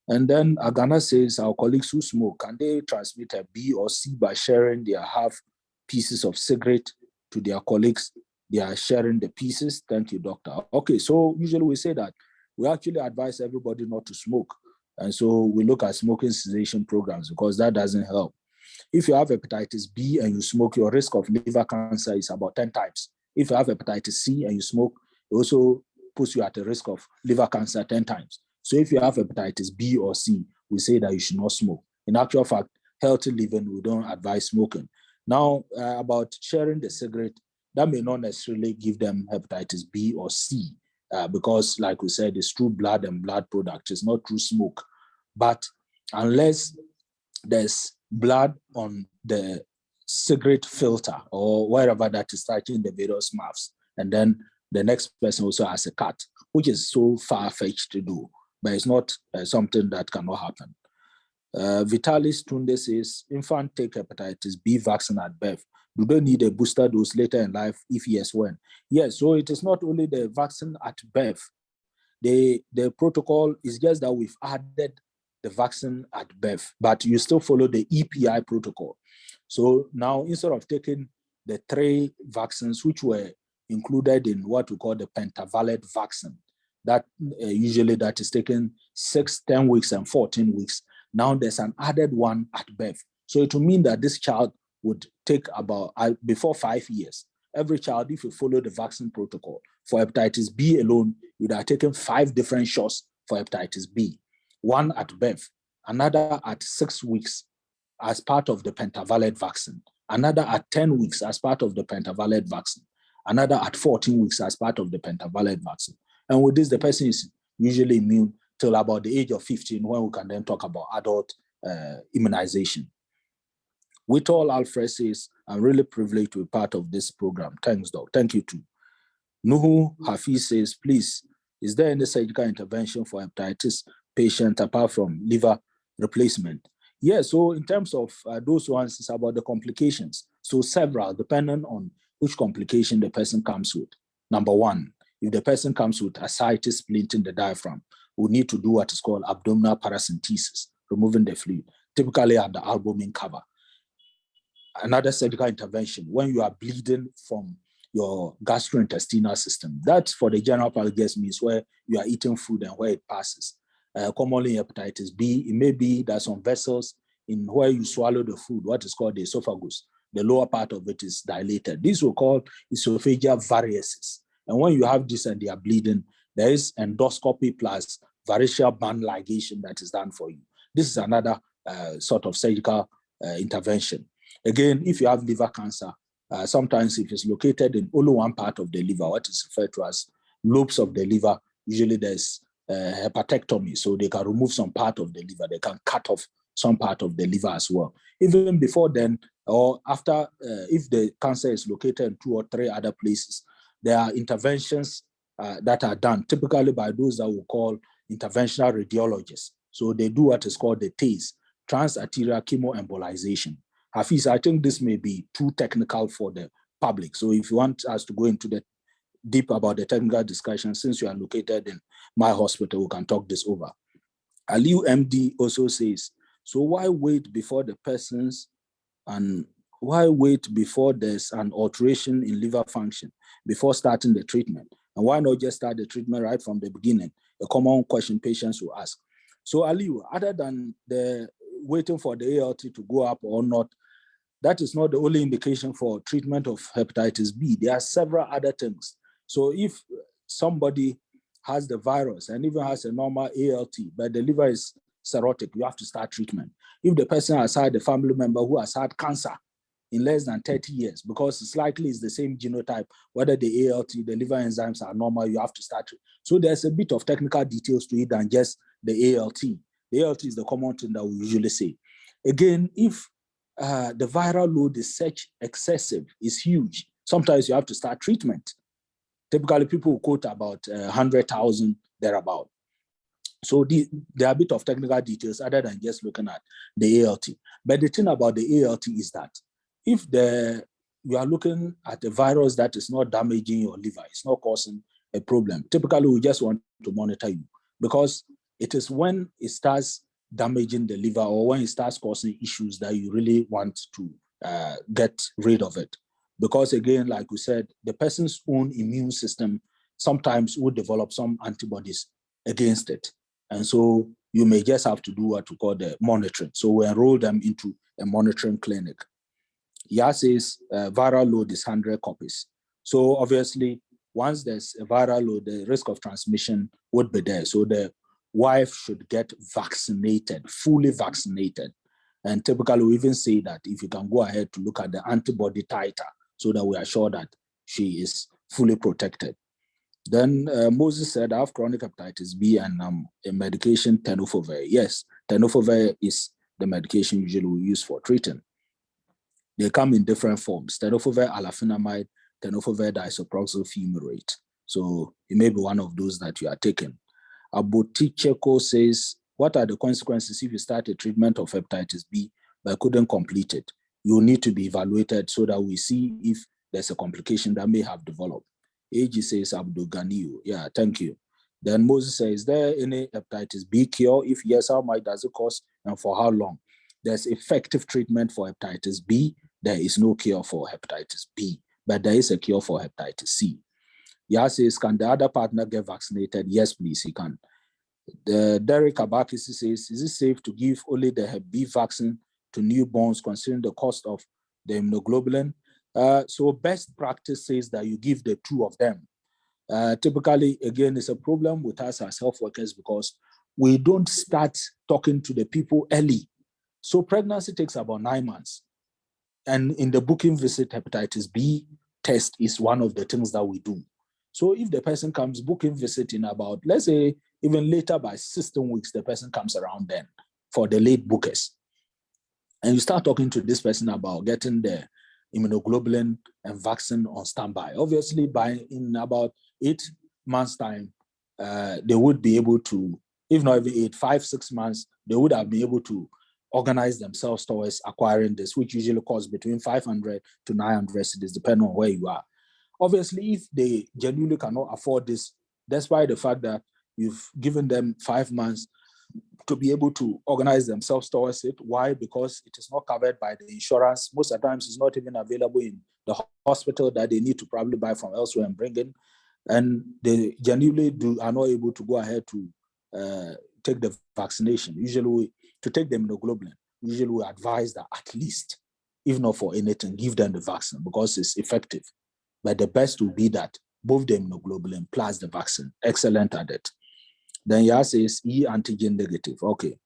And then Agana says, our colleagues who smoke, can they transmit a B or C by sharing their half pieces of cigarette to their colleagues? They are sharing the pieces. Thank you, doctor. Okay, so usually we say that we actually advise everybody not to smoke. And so we look at smoking cessation programs because that doesn't help. If you have hepatitis B and you smoke, your risk of liver cancer is about 10 times. If you have hepatitis C and you smoke, it also puts you at a risk of liver cancer 10 times. So if you have hepatitis B or C, we say that you should not smoke. In actual fact, healthy living, we don't advise smoking. Now, about sharing the cigarette, that may not necessarily give them hepatitis B or C because, like we said, it's through blood and blood products. It's not through smoke. But unless there's blood on the cigarette filter or wherever that is touching the various mouths, and then the next person also has a cut, which is so far-fetched to do, but it's not something that cannot happen. Vitalis Tunde says, infant take hepatitis B vaccine at birth. Do they need a booster dose later in life? If yes, when? Yes, so it is not only the vaccine at birth. The protocol is just that we've added the vaccine at birth, but you still follow the EPI protocol. So now, instead of taking the 3 vaccines, which were included in what we call the pentavalent vaccine, that usually that is taken 6, 10 weeks, and 14 weeks. Now there's an added one at birth. So it will mean that this child would take about, before 5 years, every child, if you follow the vaccine protocol, for hepatitis B alone, you would have taken 5 different shots for hepatitis B. 1 at birth, another at 6 weeks as part of the pentavalent vaccine, another at 10 weeks as part of the pentavalent vaccine, another at 14 weeks as part of the pentavalent vaccine. And with this, the person is usually immune till about the age of 15, when we can then talk about adult immunization. Whitall Alfred says, I'm really privileged to be part of this program. Thanks, Doc. Thank you too. Nuhu Hafiz says, please, is there any surgical intervention for hepatitis patient apart from liver replacement? Yeah, so in terms of those ones, it's about the complications. So several, depending on which complication the person comes with. Number 1, if the person comes with ascites splinting the diaphragm, we need to do what is called abdominal paracentesis, removing the fluid, typically at the albumin cover. Another surgical intervention, when you are bleeding from your gastrointestinal system, that for the general public just means where you are eating food and where it passes. Commonly in hepatitis B, it may be that some vessels in where you swallow the food, what is called the esophagus, the lower part of it is dilated. These are called esophageal varices. And when you have this and they are bleeding, there is endoscopy plus variceal band ligation that is done for you. This is another sort of surgical intervention. Again, if you have liver cancer, sometimes if it's located in only one part of the liver, what is referred to as lobes of the liver, usually there's hepatectomy, so they can remove some part of the liver, they can cut off some part of the liver as well. Even before then, or after, if the cancer is located in 2 or 3 other places, there are interventions that are done, typically by those that we call interventional radiologists. So they do what is called the TACE, transarterial chemoembolization. Hafiz, I think this may be too technical for the public. So if you want us to go into the deep about the technical discussion, since you are located in my hospital, we can talk this over. Aliu MD also says, So why wait before the persons, and why wait before there's an alteration in liver function before starting the treatment? And why not just start the treatment right from the beginning? A common question patients will ask. So Aliu, other than the waiting for the ALT to go up or not, that is not the only indication for treatment of hepatitis B. There are several other things. So if somebody has the virus and even has a normal ALT, but the liver is cirrhotic, you have to start treatment. If the person has had a family member who has had cancer in less than 30 years, because it's likely it's the same genotype, whether the ALT, the liver enzymes are normal, you have to start. So there's a bit of technical details to it than just the ALT. The ALT is the common thing that we usually say. Again, if the viral load is such excessive, is huge, sometimes you have to start treatment. Typically, people quote about 100,000 thereabout. So there are a bit of technical details other than just looking at the ALT. But the thing about the ALT is that if you are looking at a virus that is not damaging your liver, it's not causing a problem, typically we just want to monitor you, because it is when it starts damaging the liver or when it starts causing issues that you really want to get rid of it. Because again, like we said, the person's own immune system sometimes will develop some antibodies against it. And so you may just have to do what we call the monitoring. So we enroll them into a monitoring clinic. YA says viral load is 100 copies. So obviously, once there's a viral load, the risk of transmission would be there. So the wife should get vaccinated, fully vaccinated. And typically, we even say that if you can go ahead to look at the antibody titer so that we are sure that she is fully protected. Then Moses said, I have chronic hepatitis B and a medication, tenofovir. Yes, tenofovir is the medication usually we use for treating. They come in different forms, tenofovir alafenamide, tenofovir disoproxil fumarate. So it may be one of those that you are taking. Aboticheko says, what are the consequences if you start a treatment of hepatitis B but couldn't complete it? You need to be evaluated so that we see if there's a complication that may have developed. AG says, Abdul Ganiu. Yeah, thank you. Then Moses says, is there any hepatitis B cure? If yes, how much does it cost and for how long? There's effective treatment for hepatitis B. There is no cure for hepatitis B, but there is a cure for hepatitis C. Yeah says, can the other partner get vaccinated? Yes, please, he can. Derek Abakis says, is it safe to give only the Hep B vaccine to newborns considering the cost of the immunoglobulin? So best practice says that you give the two of them. Typically, again, it's a problem with us as health workers because we don't start talking to the people early. So pregnancy takes about 9 months. And in the booking visit, hepatitis B test is one of the things that we do. So if the person comes booking visit in about, let's say, even later by 16 weeks, the person comes around then for the late bookers. And you start talking to this person about getting the immunoglobulin and vaccine on standby. Obviously, in about 8 months' time, they would be able to, if not even 8, 5, 6 months, they would have been able to organize themselves towards acquiring this, which usually costs between 500 to 900 cedis, depending on where you are. Obviously, if they genuinely cannot afford this, despite the fact that you've given them 5 months to be able to organize themselves towards it. Why? Because it is not covered by the insurance. Most of the times, it's not even available in the hospital that they need to probably buy from elsewhere and bring in. And they genuinely are not able to go ahead to take the vaccination. Usually, to take the immunoglobulin, usually we advise that at least, if not for anything, give them the vaccine because it's effective. But the best will be that both the immunoglobulin plus the vaccine. Excellent at it. Then Yah says E antigen negative. Okay.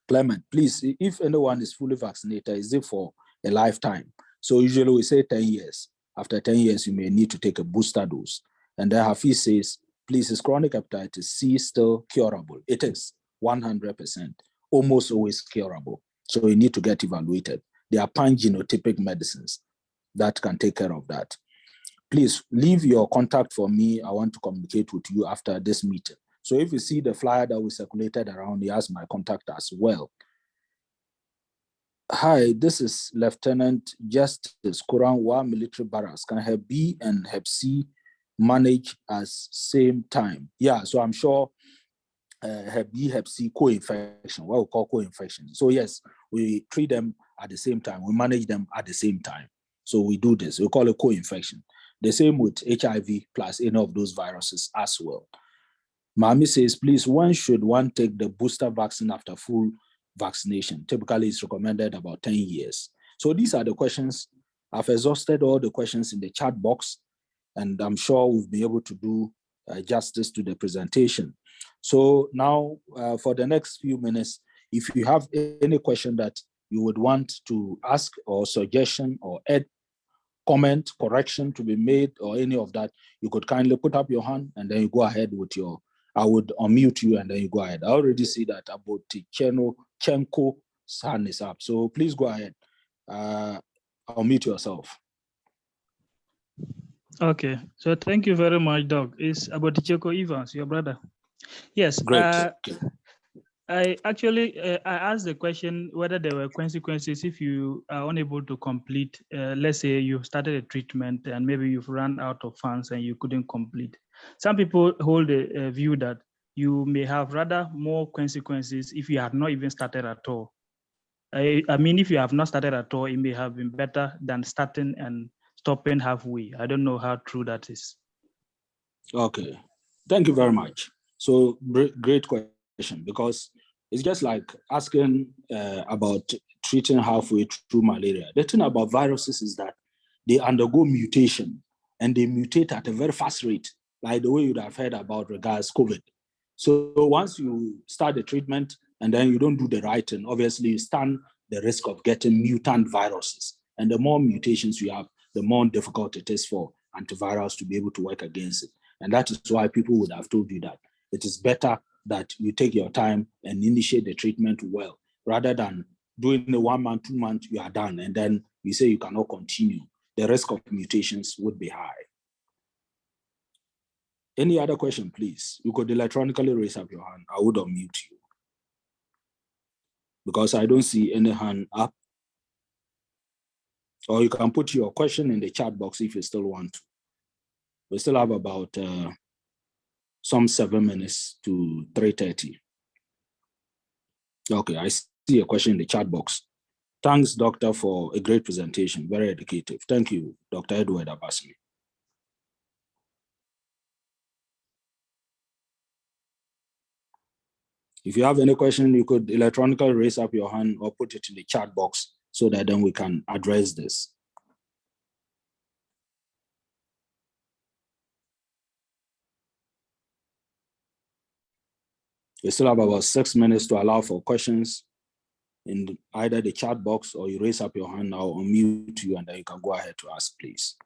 Clement, please, if anyone is fully vaccinated, is it for a lifetime? So usually we say 10 years. After 10 years, you may need to take a booster dose. And then Hafiz says, please, is chronic hepatitis C still curable? It is 100%, almost always curable. So you need to get evaluated. There are pan-genotypic medicines that can take care of that. Please leave your contact for me. I want to communicate with you after this meeting. So if you see the flyer that we circulated around, he has my contact as well. Hi, this is Lieutenant Justice Kuranwa Military Barracks. Can Hep B and Hep C manage at same time? Yeah, so I'm sure Hep B, Hep C co-infection, what we call co-infection. So yes, we treat them at the same time. We manage them at the same time. So we do this. We call it co-infection. The same with HIV plus any of those viruses as well. Mami says, please, when should one take the booster vaccine after full vaccination? Typically, it's recommended about 10 years. So these are the questions. I've exhausted all the questions in the chat box, and I'm sure we'll be able to do justice to the presentation. So now, for the next few minutes, if you have any question that you would want to ask or suggestion or add, comment, correction to be made or any of that, you could kindly put up your hand and then you go ahead with your, I would unmute you and then you go ahead. I already see that about Chenko's hand is up. So please go ahead. Unmute yourself. Okay, so thank you very much, Doc. It's about Cheko Evans, your brother. Yes. Great. I actually, I asked the question whether there were consequences if you are unable to complete, let's say you started a treatment and maybe you've run out of funds and you couldn't complete. Some people hold a view that you may have rather more consequences if you have not even started at all. I mean, if you have not started at all, it may have been better than starting and stopping halfway. I don't know how true that is. Okay, thank you very much. So great question, because it's just like asking about treating halfway through malaria. The thing about viruses is that they undergo mutation and they mutate at a very fast rate, like the way you'd have heard about regards COVID. So once you start the treatment and then you don't do the right thing, obviously you stand the risk of getting mutant viruses. And the more mutations you have, the more difficult it is for antivirals to be able to work against it. And that is why people would have told you that it is better that you take your time and initiate the treatment well, rather than doing the 1 month, 2 months, you are done, and then you say you cannot continue. The risk of mutations would be high. Any other question, please? You could electronically raise up your hand. I would unmute you, because I don't see any hand up. Or you can put your question in the chat box if you still want to. We still have about some 7 minutes to 3:30. Okay, I see a question in the chat box. Thanks, Doctor, for a great presentation. Very educative. Thank you, Dr. Edward Abasmi. If you have any question, you could electronically raise up your hand or put it in the chat box so that then we can address this. We still have about 6 minutes to allow for questions in either the chat box or you raise up your hand. I'll unmute you and then you can go ahead to ask, please.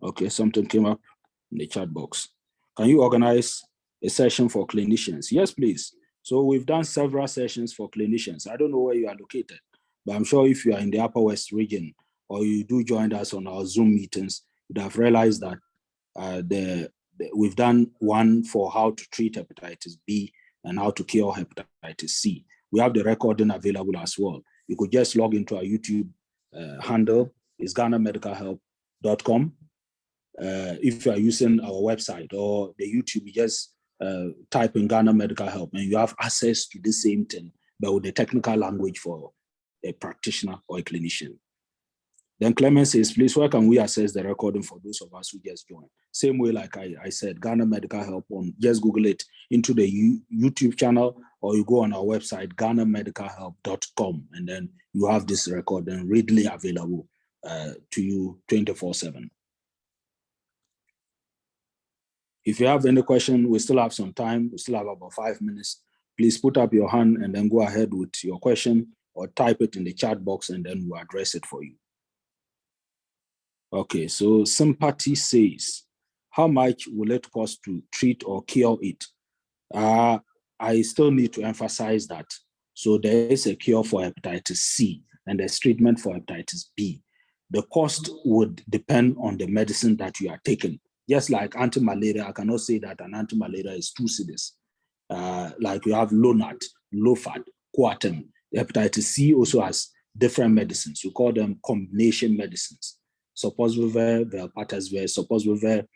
Okay, something came up in the chat box. Can you organize a session for clinicians? Yes, please. So we've done several sessions for clinicians. I don't know where you are located, but I'm sure if you are in the Upper West region or you do join us on our Zoom meetings, you'd have realized that we've done one for how to treat hepatitis B and how to cure hepatitis C. We have the recording available as well. You could just log into our YouTube handle, is GhanaMedicalHelp.com. If you are using our website or the YouTube, you just type in Ghana Medical Help and you have access to the same thing, but with the technical language for a practitioner or a clinician. Then Clement says, please, where can we access the recording for those of us who just joined? Same way, like I said, Ghana Medical Help, just Google it into the YouTube channel, or you go on our website, GhanaMedicalHelp.com, and then you have this recording readily available to you 24/7. If you have any question, we still have some time. We still have about 5 minutes. Please put up your hand and then go ahead with your question or type it in the chat box and then we'll address it for you. Okay, so Sympathy says, how much will it cost to treat or cure it? I still need to emphasize that. So there is a cure for hepatitis C and there's treatment for hepatitis B. The cost would depend on the medicine that you are taking. Just like anti-malaria, I cannot say that an anti-malaria is 2 cedis. Like you have Lonart, Lofad, Coartem. Hepatitis C also has different medicines. You call them combination medicines. Soposbuvir, Velpatasvir, Soposbuvir,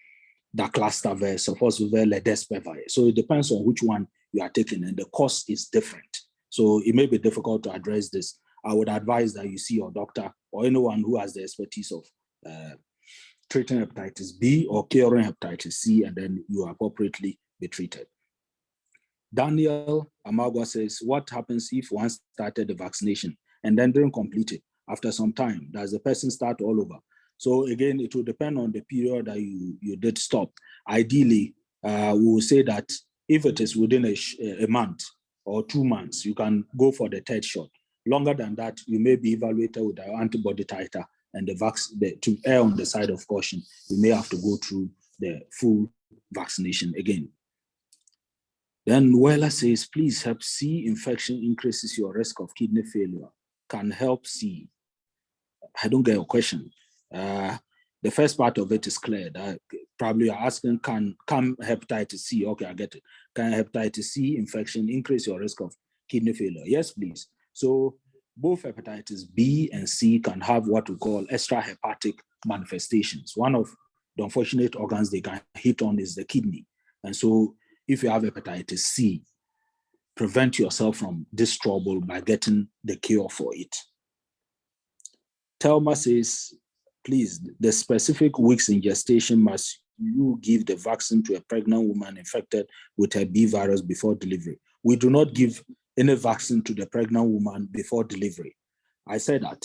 the cluster verse, supposed to be ledespevir. So it depends on which one you are taking, and the cost is different. So it may be difficult to address this. I would advise that you see your doctor or anyone who has the expertise of treating hepatitis B or curing hepatitis C, and then you appropriately be treated. Daniel Amagwa says, what happens if one started the vaccination and then didn't complete it after some time? Does the person start all over? So again, it will depend on the period that you did stop. Ideally, we will say that if it is within a month or 2 months, you can go for the third shot. Longer than that, you may be evaluated with the antibody titer and to err on the side of caution, you may have to go through the full vaccination again. Then Weller says, please help C infection increases your risk of kidney failure. Can help C. I don't get your question. The first part of it is clear. Probably you're asking, can hepatitis C? Okay, I get it. Can hepatitis C infection increase your risk of kidney failure? Yes, please. So both hepatitis B and C can have what we call extrahepatic manifestations. One of the unfortunate organs they can hit on is the kidney. And so if you have hepatitis C, prevent yourself from this trouble by getting the cure for it. Telma says, please, the specific weeks in gestation must you give the vaccine to a pregnant woman infected with a B virus before delivery. We do not give any vaccine to the pregnant woman before delivery. I said that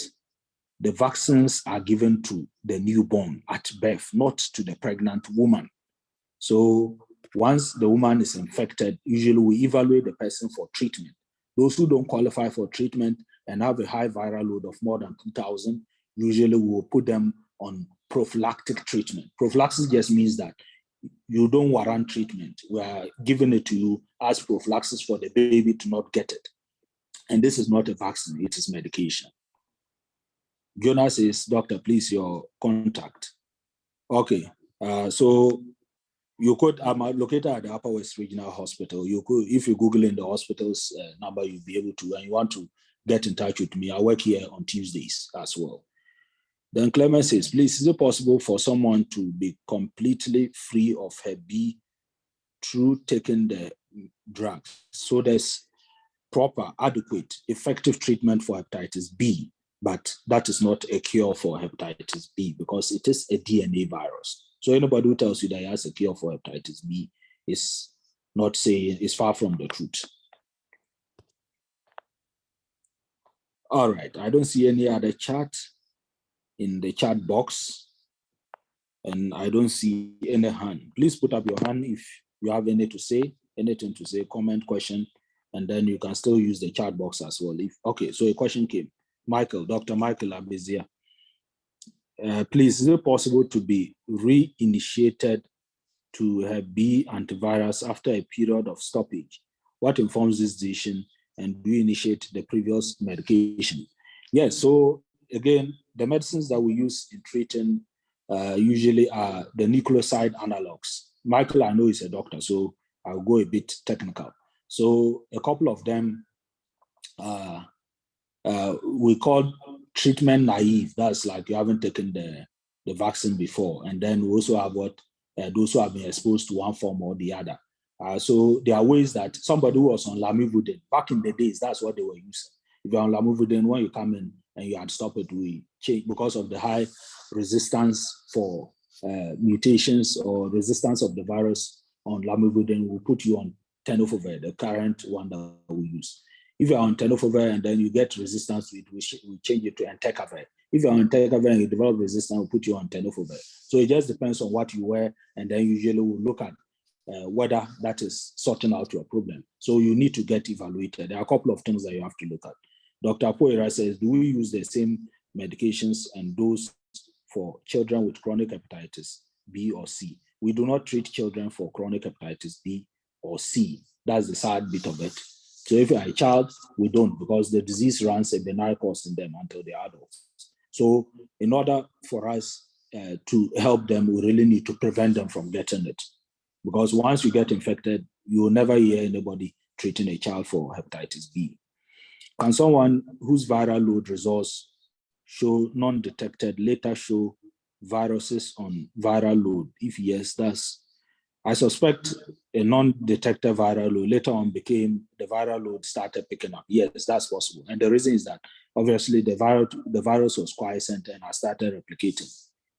the vaccines are given to the newborn at birth, not to the pregnant woman. So once the woman is infected, usually we evaluate the person for treatment. Those who don't qualify for treatment and have a high viral load of more than 2,000, usually we will put them on prophylactic treatment. Prophylaxis just means that you don't warrant treatment. We are giving it to you as prophylaxis for the baby to not get it. And this is not a vaccine, it is medication. Jonas says, doctor, please, your contact. Okay, so you could, I'm located at the Upper West Regional Hospital. You could, if you Google in the hospital's number, you'll be able to, and you want to get in touch with me. I work here on Tuesdays as well. Then Clement says, please, is it possible for someone to be completely free of Hep B through taking the drugs? So there's proper, adequate, effective treatment for hepatitis B, but that is not a cure for hepatitis B because it is a DNA virus. So anybody who tells you that he has a cure for hepatitis B is not saying, is far from the truth. All right, I don't see any other chat in the chat box, and I don't see any hand. Please put up your hand if you have anything to say, comment, question, and then you can still use the chat box as well. Okay, so a question came. Michael, Dr. Michael Abezia. Please, is it possible to be reinitiated to Hep B antivirus after a period of stoppage? What informs this decision, and do you initiate the previous medication? Yes, so again, the medicines that we use in treating usually are the nucleoside analogs. Michael, I know he's a doctor, so I'll go a bit technical. So a couple of them we call treatment naive. That's like you haven't taken the vaccine before. And then we also have those who have been exposed to one form or the other. So there are ways that somebody who was on lamivudine, back in the days, that's what they were using. If you're on lamivudine, when you come in and you had stopped it, we change because of the high resistance for mutations or resistance of the virus on lamivudine, we put you on tenofovir, the current one that we use. If you're on tenofovir and then you get resistance to it, we change it to entecavir. If you're on entecavir and you develop resistance, we'll put you on tenofovir. So it just depends on what you wear, and then usually we'll look at whether that is sorting out your problem. So you need to get evaluated. There are a couple of things that you have to look at. Dr. Poera says, do we use the same medications and dose for children with chronic hepatitis B or C? We do not treat children for chronic hepatitis B or C. That's the sad bit of it. So if you're a child, we don't, because the disease runs a benign course in them until they're adults. So in order for us to help them, we really need to prevent them from getting it. Because once you get infected, you will never hear anybody treating a child for hepatitis B. Can someone whose viral load results show non-detected later show viruses on viral load? If yes, I suspect a non-detected viral load later on became the viral load started picking up. Yes, that's possible. And the reason is that obviously the virus was quiescent and has started replicating.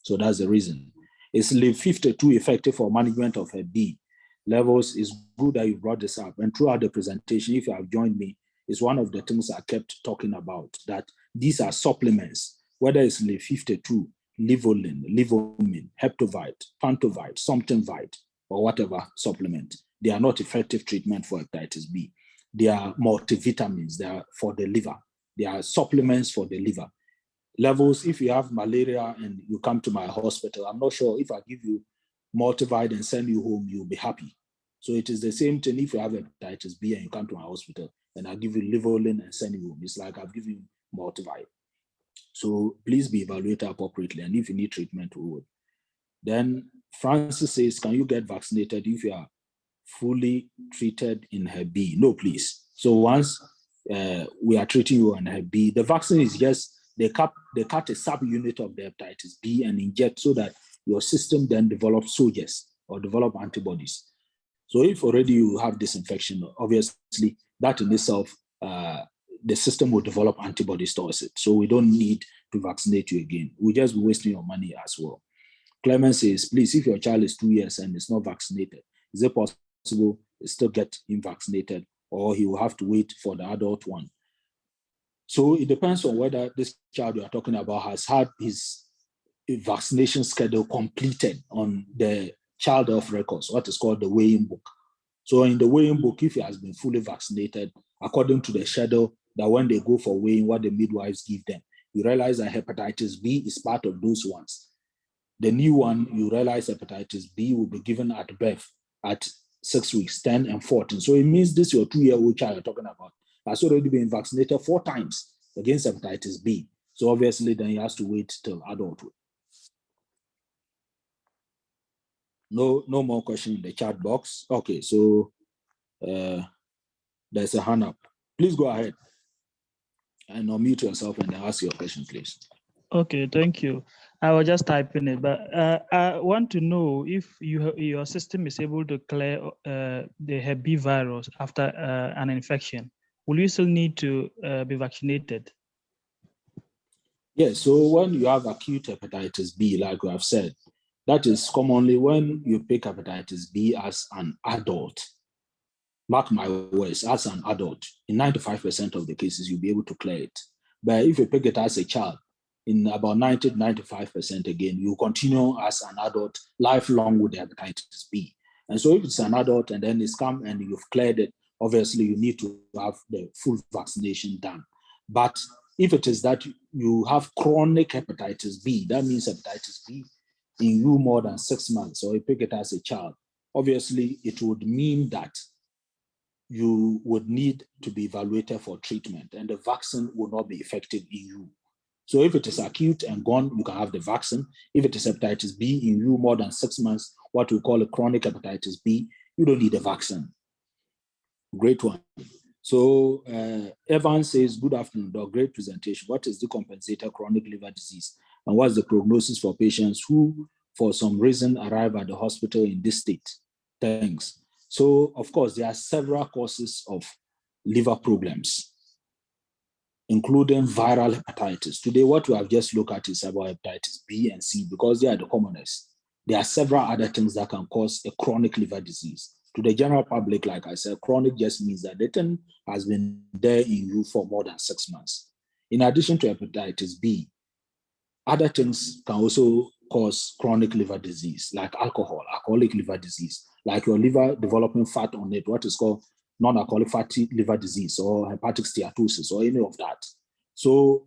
So that's the reason. Is LIV52 effective for management of Hep B levels? Is good that you brought this up. And throughout the presentation, if you have joined me, is one of the things I kept talking about, that these are supplements, whether it's LIV52, Livolin, Livomin, Heptovite, Pantovite, Somethingvite, or whatever supplement. They are not effective treatment for hepatitis B. They are multivitamins. They are for the liver. They are supplements for the liver. Levels, if you have malaria and you come to my hospital, I'm not sure if I give you multivite and send you home, you'll be happy. So it is the same thing if you have hepatitis B and you come to my hospital and I give you Livolin and send you home. It's like I've given you multivite. So please be evaluated appropriately. And if you need treatment, we would. Then Francis says, can you get vaccinated if you are fully treated in Hep B? No, please. So once we are treating you on Hep B, the vaccine is just, they cut a subunit of the hepatitis B and inject so that your system then develops soldiers or develop antibodies. So if already you have this infection, obviously that in itself, the system will develop antibodies towards it. So we don't need to vaccinate you again. We'll just be wasting your money as well. Clement says, please, if your child is 2 years and is not vaccinated, is it possible to still get him vaccinated, or he will have to wait for the adult one? So it depends on whether this child you are talking about has had his vaccination schedule completed on the child health records, what is called the weighing book. So in the weighing book, if he has been fully vaccinated, according to the schedule, that when they go for weighing, what the midwives give them, you realize that hepatitis B is part of those ones. The new one, you realize hepatitis B will be given at birth at 6 weeks, 10 and 14. So it means this your 2-year-old child you're talking about has already been vaccinated 4 times against hepatitis B. So obviously then he has to wait till adulthood. No more question in the chat box. Okay, so there's a hand up. Please go ahead and unmute yourself and ask your question, please. Okay, thank you. I was just typing it, but I want to know if your system is able to clear the Hep B virus after an infection. Will you still need to be vaccinated? Yes, so when you have acute hepatitis B, like we have said, that is commonly when you pick hepatitis B as an adult. Mark my words, as an adult, in 95% of the cases, you'll be able to clear it. But if you pick it as a child, in about 90 to 95% again, you continue as an adult lifelong with hepatitis B. And so if it's an adult and then it's come and you've cleared it, obviously you need to have the full vaccination done. But if it is that you have chronic hepatitis B, that means hepatitis B in you more than 6 months, or you pick it as a child, obviously it would mean that you would need to be evaluated for treatment and the vaccine will not be effective in you. So if it is acute and gone, you can have the vaccine. If it is hepatitis B in you more than 6 months, what we call a chronic hepatitis B, you don't need a vaccine. Great one. So Evan says, good afternoon, Doc. Great presentation. What is decompensated chronic liver disease? And what's the prognosis for patients who, for some reason, arrive at the hospital in this state? Thanks. So, of course, there are several causes of liver problems, including viral hepatitis. Today, what we have just looked at is about hepatitis B and C because they are the commonest. There are several other things that can cause a chronic liver disease. To the general public, like I said, chronic just means that the thing has been there in you for more than 6 months. In addition to hepatitis B, other things can also cause chronic liver disease, like alcoholic liver disease, like your liver developing fat on it, what is called non-alcoholic fatty liver disease or hepatic steatosis or any of that. So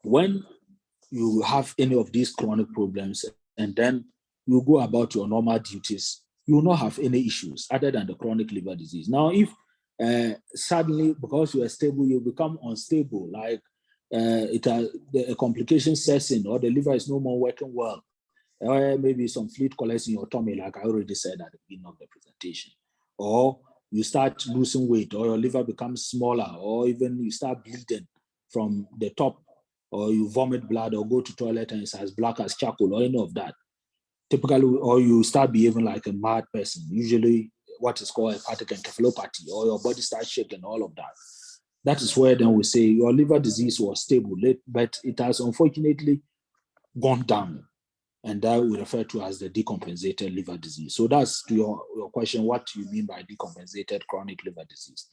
when you have any of these chronic problems and then you go about your normal duties, you will not have any issues other than the chronic liver disease. Now, if suddenly, because you are stable, you become unstable, like a complication sets in or the liver is no more working well, or maybe some fluid collects in your tummy, like I already said at the beginning of the presentation, or you start losing weight or your liver becomes smaller, or even you start bleeding from the top or you vomit blood or go to toilet and it's as black as charcoal or any of that, typically, or you start behaving like a mad person, usually what is called hepatic encephalopathy, or your body starts shaking, all of that. That is where then we say your liver disease was stable, but it has unfortunately gone down. And that we refer to as the decompensated liver disease. So that's to your question, what do you mean by decompensated chronic liver disease?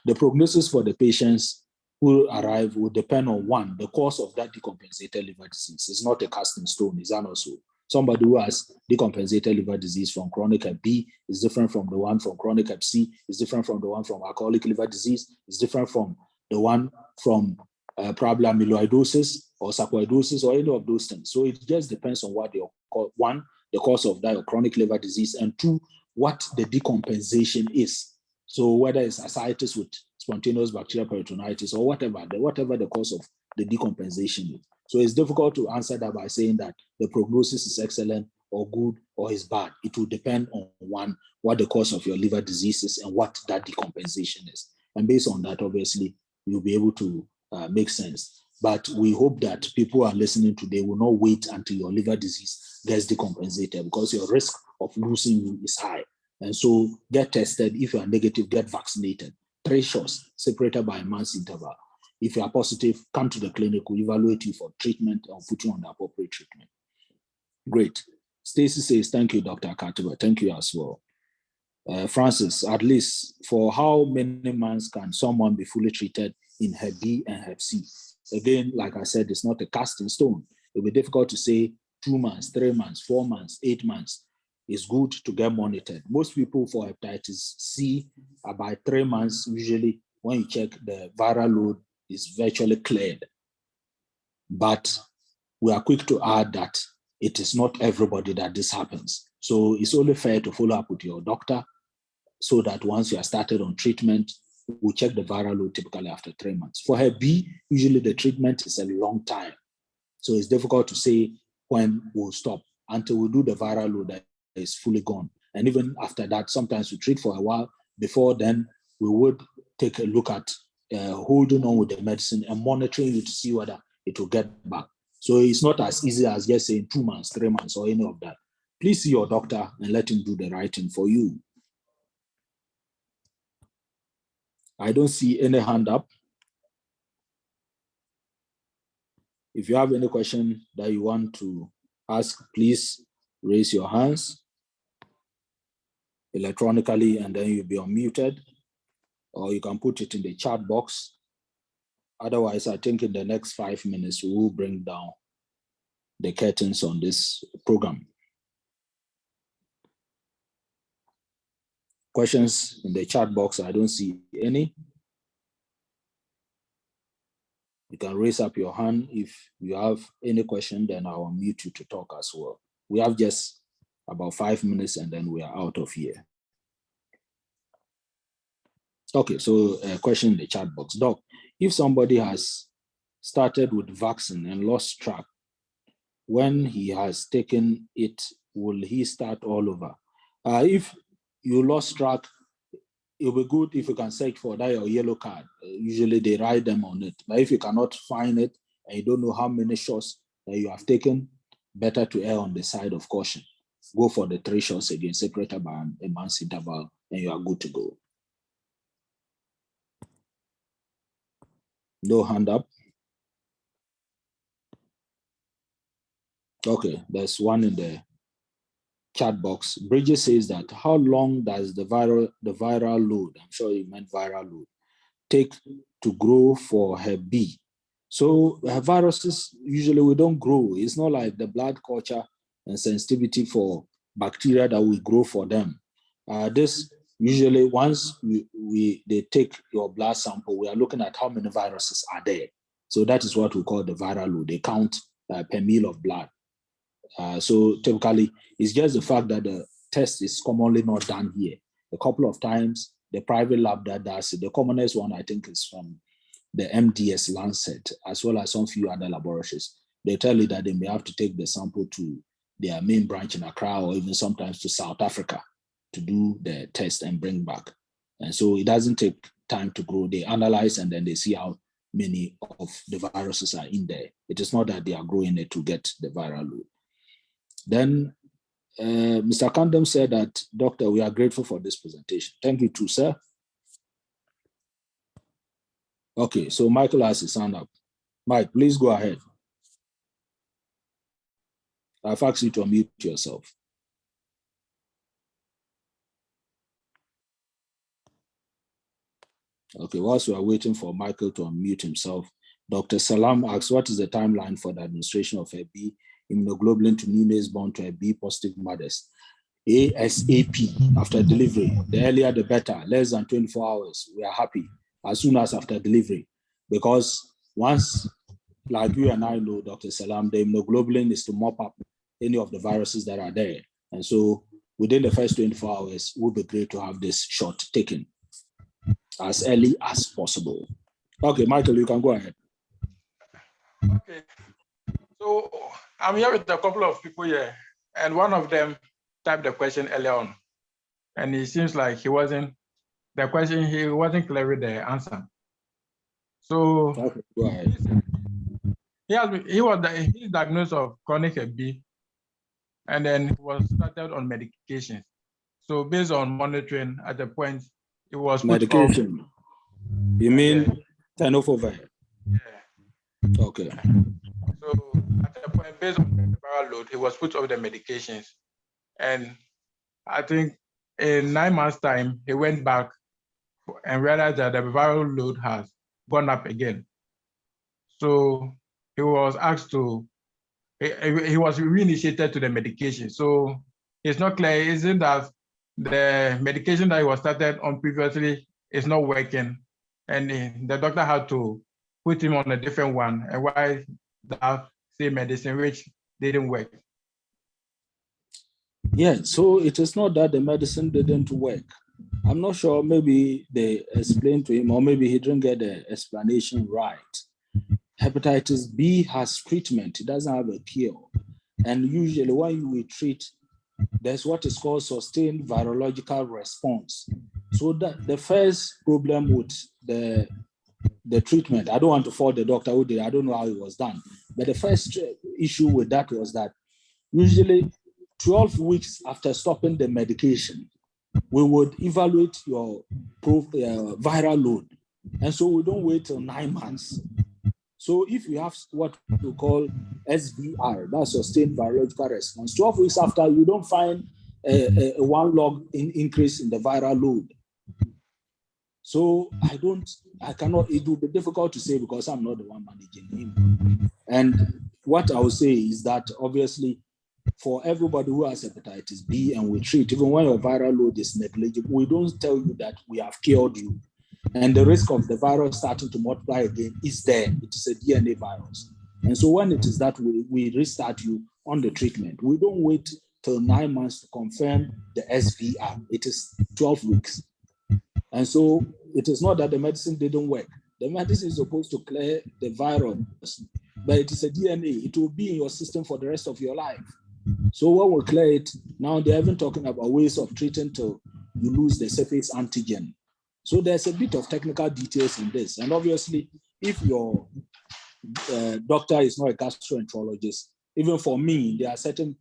The prognosis for the patients who arrive will depend on, one, the cause of that decompensated liver disease. It's not a cast in stone, is that not so? Somebody who has decompensated liver disease from chronic Hep B is different from the one from chronic Hep C, is different from the one from alcoholic liver disease, is different from the one from probably amyloidosis or sarcoidosis or any of those things. So it just depends on what one, the cause of that chronic liver disease, and two, what the decompensation is. So whether it's ascites with spontaneous bacterial peritonitis or whatever the cause of the decompensation is. So it's difficult to answer that by saying that the prognosis is excellent or good or is bad. It will depend on, one, what the cause of your liver disease is and what that decompensation is. And based on that, obviously, you'll be able to make sense. But we hope that people who are listening today will not wait until your liver disease gets decompensated, because your risk of losing you is high. And so get tested. If you are negative, get vaccinated. 3 shots separated by a month's interval. If you are positive, come to the clinic, we'll evaluate you for treatment and put you on the appropriate treatment. Great. Stacy says, thank you, Dr. Akaateba. Thank you as well. Francis, at least for how many months can someone be fully treated in Hep B and Hep C? Again, like I said, it's not a cast in stone. It'll be difficult to say 2 months, 3 months, 4 months, 8 months. It's good to get monitored. Most people for hepatitis C, about 3 months, usually when you check, the viral load is virtually cleared. But we are quick to add that it is not everybody that this happens. So it's only fair to follow up with your doctor, so that once you are started on treatment, we check the viral load typically after 3 months. For Hep B, usually the treatment is a long time. So it's difficult to say when we'll stop until we do the viral load that is fully gone. And even after that, sometimes we treat for a while. Before then, we would take a look at holding on with the medicine and monitoring it to see whether it will get back. So it's not as easy as just saying 2 months, 3 months, or any of that. Please see your doctor and let him do the right thing for you. I don't see any hand up. If you have any question that you want to ask, please raise your hands electronically, and then you'll be unmuted, or you can put it in the chat box. Otherwise, I think in the next 5 minutes, we will bring down the curtains on this program. Questions in the chat box? I don't see any. You can raise up your hand if you have any question, then I'll unmute you to talk as well. We have just about 5 minutes and then we are out of here. Okay, so a question in the chat box. Doc, if somebody has started with vaccine and lost track, when he has taken it, will he start all over? If you lost track, it will be good if you can search for that your yellow card. Usually they write them on it. But if you cannot find it and you don't know how many shots that you have taken, better to err on the side of caution. Go for the 3 shots again, separated by a month's interval, and you are good to go. No hand up. Okay, there's one in the chat box. Bridget says that how long does the viral load, I'm sure you meant viral load, take to grow for Hep B? So viruses, usually we don't grow. It's not like the blood culture and sensitivity for bacteria that we grow for them. This usually once they take your blood sample, we are looking at how many viruses are there. So that is what we call the viral load. They count per mil of blood. So typically, it's just the fact that the test is commonly not done here. A couple of times, the private lab that does it, the commonest one I think is from the MDS Lancet, as well as some few other laboratories. They tell you that they may have to take the sample to their main branch in Accra or even sometimes to South Africa to do the test and bring back. And so it doesn't take time to grow. They analyze and then they see how many of the viruses are in there. It is not that they are growing it to get the viral load. Then Mr. Kandem said that, Doctor, we are grateful for this presentation. Thank you too, sir. Okay, so Michael has his hand up. Mike, please go ahead. I've asked you to unmute yourself. Okay, whilst we are waiting for Michael to unmute himself, Dr. Salam asks, what is the timeline for the administration of Hep B immunoglobulin to neonates born to Hep B positive mothers? ASAP, after delivery. The earlier, the better. Less than 24 hours. We are happy. As soon as after delivery. Because once, like you and I know, Dr. Salam, the immunoglobulin is to mop up any of the viruses that are there. And so within the first 24 hours, it would be great to have this shot taken as early as possible. Okay, Michael, you can go ahead. Okay. So I'm here with a couple of people here, and one of them typed the question earlier on, and it seems like he wasn't clear with the answer. So okay, go ahead. He's diagnosed of chronic Hep B, and then he was started on medications. So based on monitoring, at the point it was medication. You mean tenofovir? Yeah. Okay. So at the point, based on the viral load, he was put off the medications, and I think in 9 months' time, he went back and realized that the viral load has gone up again. So he was asked to, he was reinitiated to the medication. So it's not clear, isn't that the medication that he was started on previously is not working, and the doctor had to put him on a different one, and why that same medicine which didn't work? Yeah, so it is not that the medicine didn't work. I'm not sure, maybe they explained to him, or maybe he didn't get the explanation right. Hepatitis B has treatment, it doesn't have a cure. And usually when we treat, there's what is called sustained virological response. So that the first problem with the treatment, I don't want to fault the doctor who did, I don't know how it was done, but the first issue with that was that usually 12 weeks after stopping the medication, we would evaluate your viral load. And so we don't wait till 9 months. So if you have what we call SVR, that's sustained virological response, 12 weeks after, you don't find a 1 log increase in the viral load. So I cannot, it will be difficult to say because I'm not the one managing him. And what I would say is that obviously for everybody who has hepatitis B and we treat, even when your viral load is negligible, we don't tell you that we have cured you. And the risk of the virus starting to multiply again is there. It is a DNA virus. And so when it is that way, we restart you on the treatment. We don't wait till 9 months to confirm the SVR. It is 12 weeks. And so it is not that the medicine didn't work. The medicine is supposed to clear the virus, but it is a DNA. It will be in your system for the rest of your life. So when we clear it, now they're even talking about ways of treating till you lose the surface antigen. So there's a bit of technical details in this. And obviously, if your doctor is not a gastroenterologist, even for me, there are certain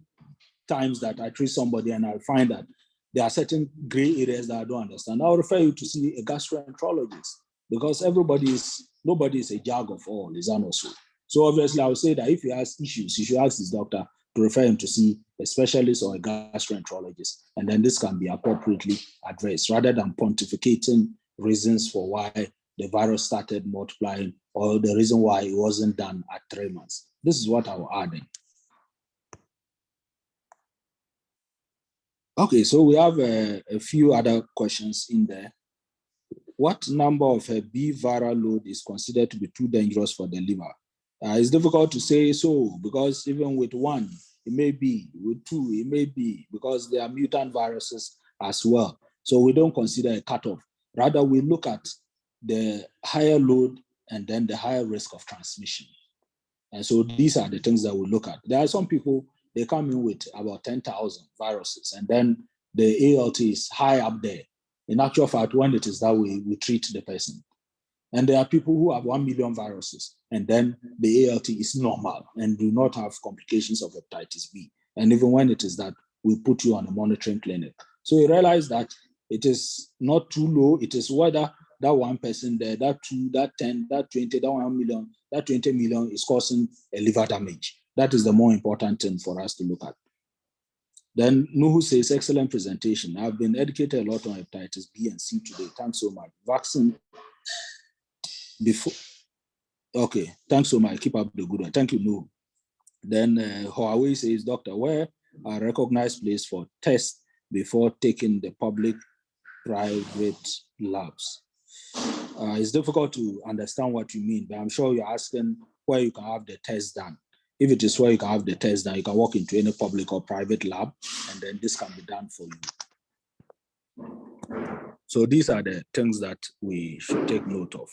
times that I treat somebody and I find that there are certain gray areas that I don't understand. I'll refer you to see a gastroenterologist because nobody is a jug of all, is that not so? So obviously, I would say that if he has issues, he should ask his doctor to refer him to see a specialist or a gastroenterologist, and then this can be appropriately addressed rather than pontificating reasons for why the virus started multiplying or the reason why it wasn't done at 3 months. This is what I will add in. Okay, so we have a few other questions in there. What number of a B viral load is considered to be too dangerous for the liver? It's difficult to say so because even with 1, it may be, with 2, it may be, because there are mutant viruses as well. So we don't consider a cutoff. Rather, we look at the higher load and then the higher risk of transmission. And so these are the things that we look at. There are some people, they come in with about 10,000 viruses, and then the ALT is high up there. In actual fact, when it is that way, we treat the person. And there are people who have 1 million viruses, and then the ALT is normal and do not have complications of hepatitis B. And even when it is that, we put you on a monitoring clinic. So you realize that it is not too low. It is whether that one person there, that 2, that 10, that 20, that 1 million, that 20 million is causing a liver damage. That is the more important thing for us to look at. Then Nuhu says, excellent presentation. I've been educated a lot on hepatitis B and C today. Thanks so much. Vaccine before. Okay, thanks so much. Keep up the good work. Thank you, Nuhu. Then Huawei says, Doctor, where are recognized place for tests before taking the public-private labs? It's difficult to understand what you mean, but I'm sure you're asking where you can have the test done. If it is where you can have the test done, you can walk into any public or private lab, and then this can be done for you. So these are the things that we should take note of.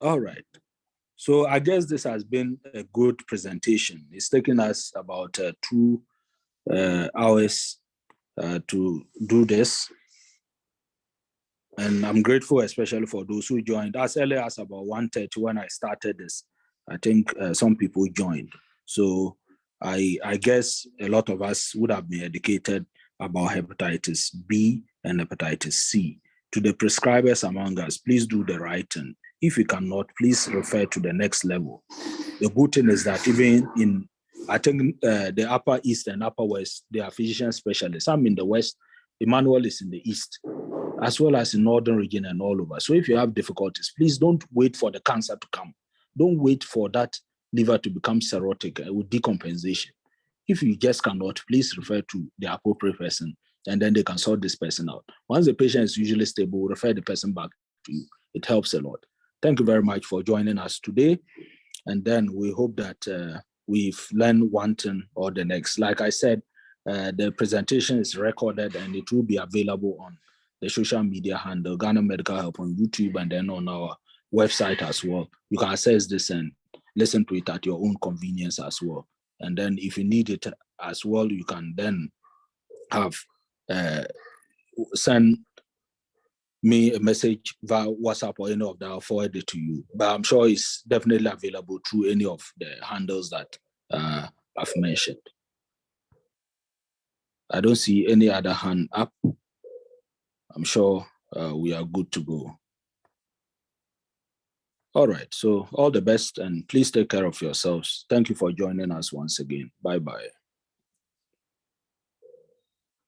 All right. So I guess this has been a good presentation. It's taken us about 2 hours to do this. And I'm grateful, especially for those who joined. As early as about 1:30 when I started this, I think some people joined. So I guess a lot of us would have been educated about hepatitis B and hepatitis C. To the prescribers among us, please do the right thing. If you cannot, please refer to the next level. The good thing is that even in, I think the Upper East and Upper West, they are physician specialists. I'm in the West, Emmanuel is in the East, as well as in Northern region and all over. So if you have difficulties, please don't wait for the cancer to come. Don't wait for that liver to become cirrhotic with decompensation. If you just cannot, please refer to the appropriate person, and then they can sort this person out. Once the patient is usually stable, we'll refer the person back to you. It helps a lot. Thank you very much for joining us today. And then we hope that we've learned one thing or the next. Like I said, the presentation is recorded and it will be available on the social media handle, Ghana Medical Help on YouTube, and then on our website as well. You can access this and listen to it at your own convenience as well. And then if you need it as well, you can then have send me a message via WhatsApp or any of that, I'll forward it to you. But I'm sure it's definitely available through any of the handles that I've mentioned. I don't see any other hand up. I'm sure we are good to go. All right, so all the best and please take care of yourselves. Thank you for joining us once again. Bye-bye.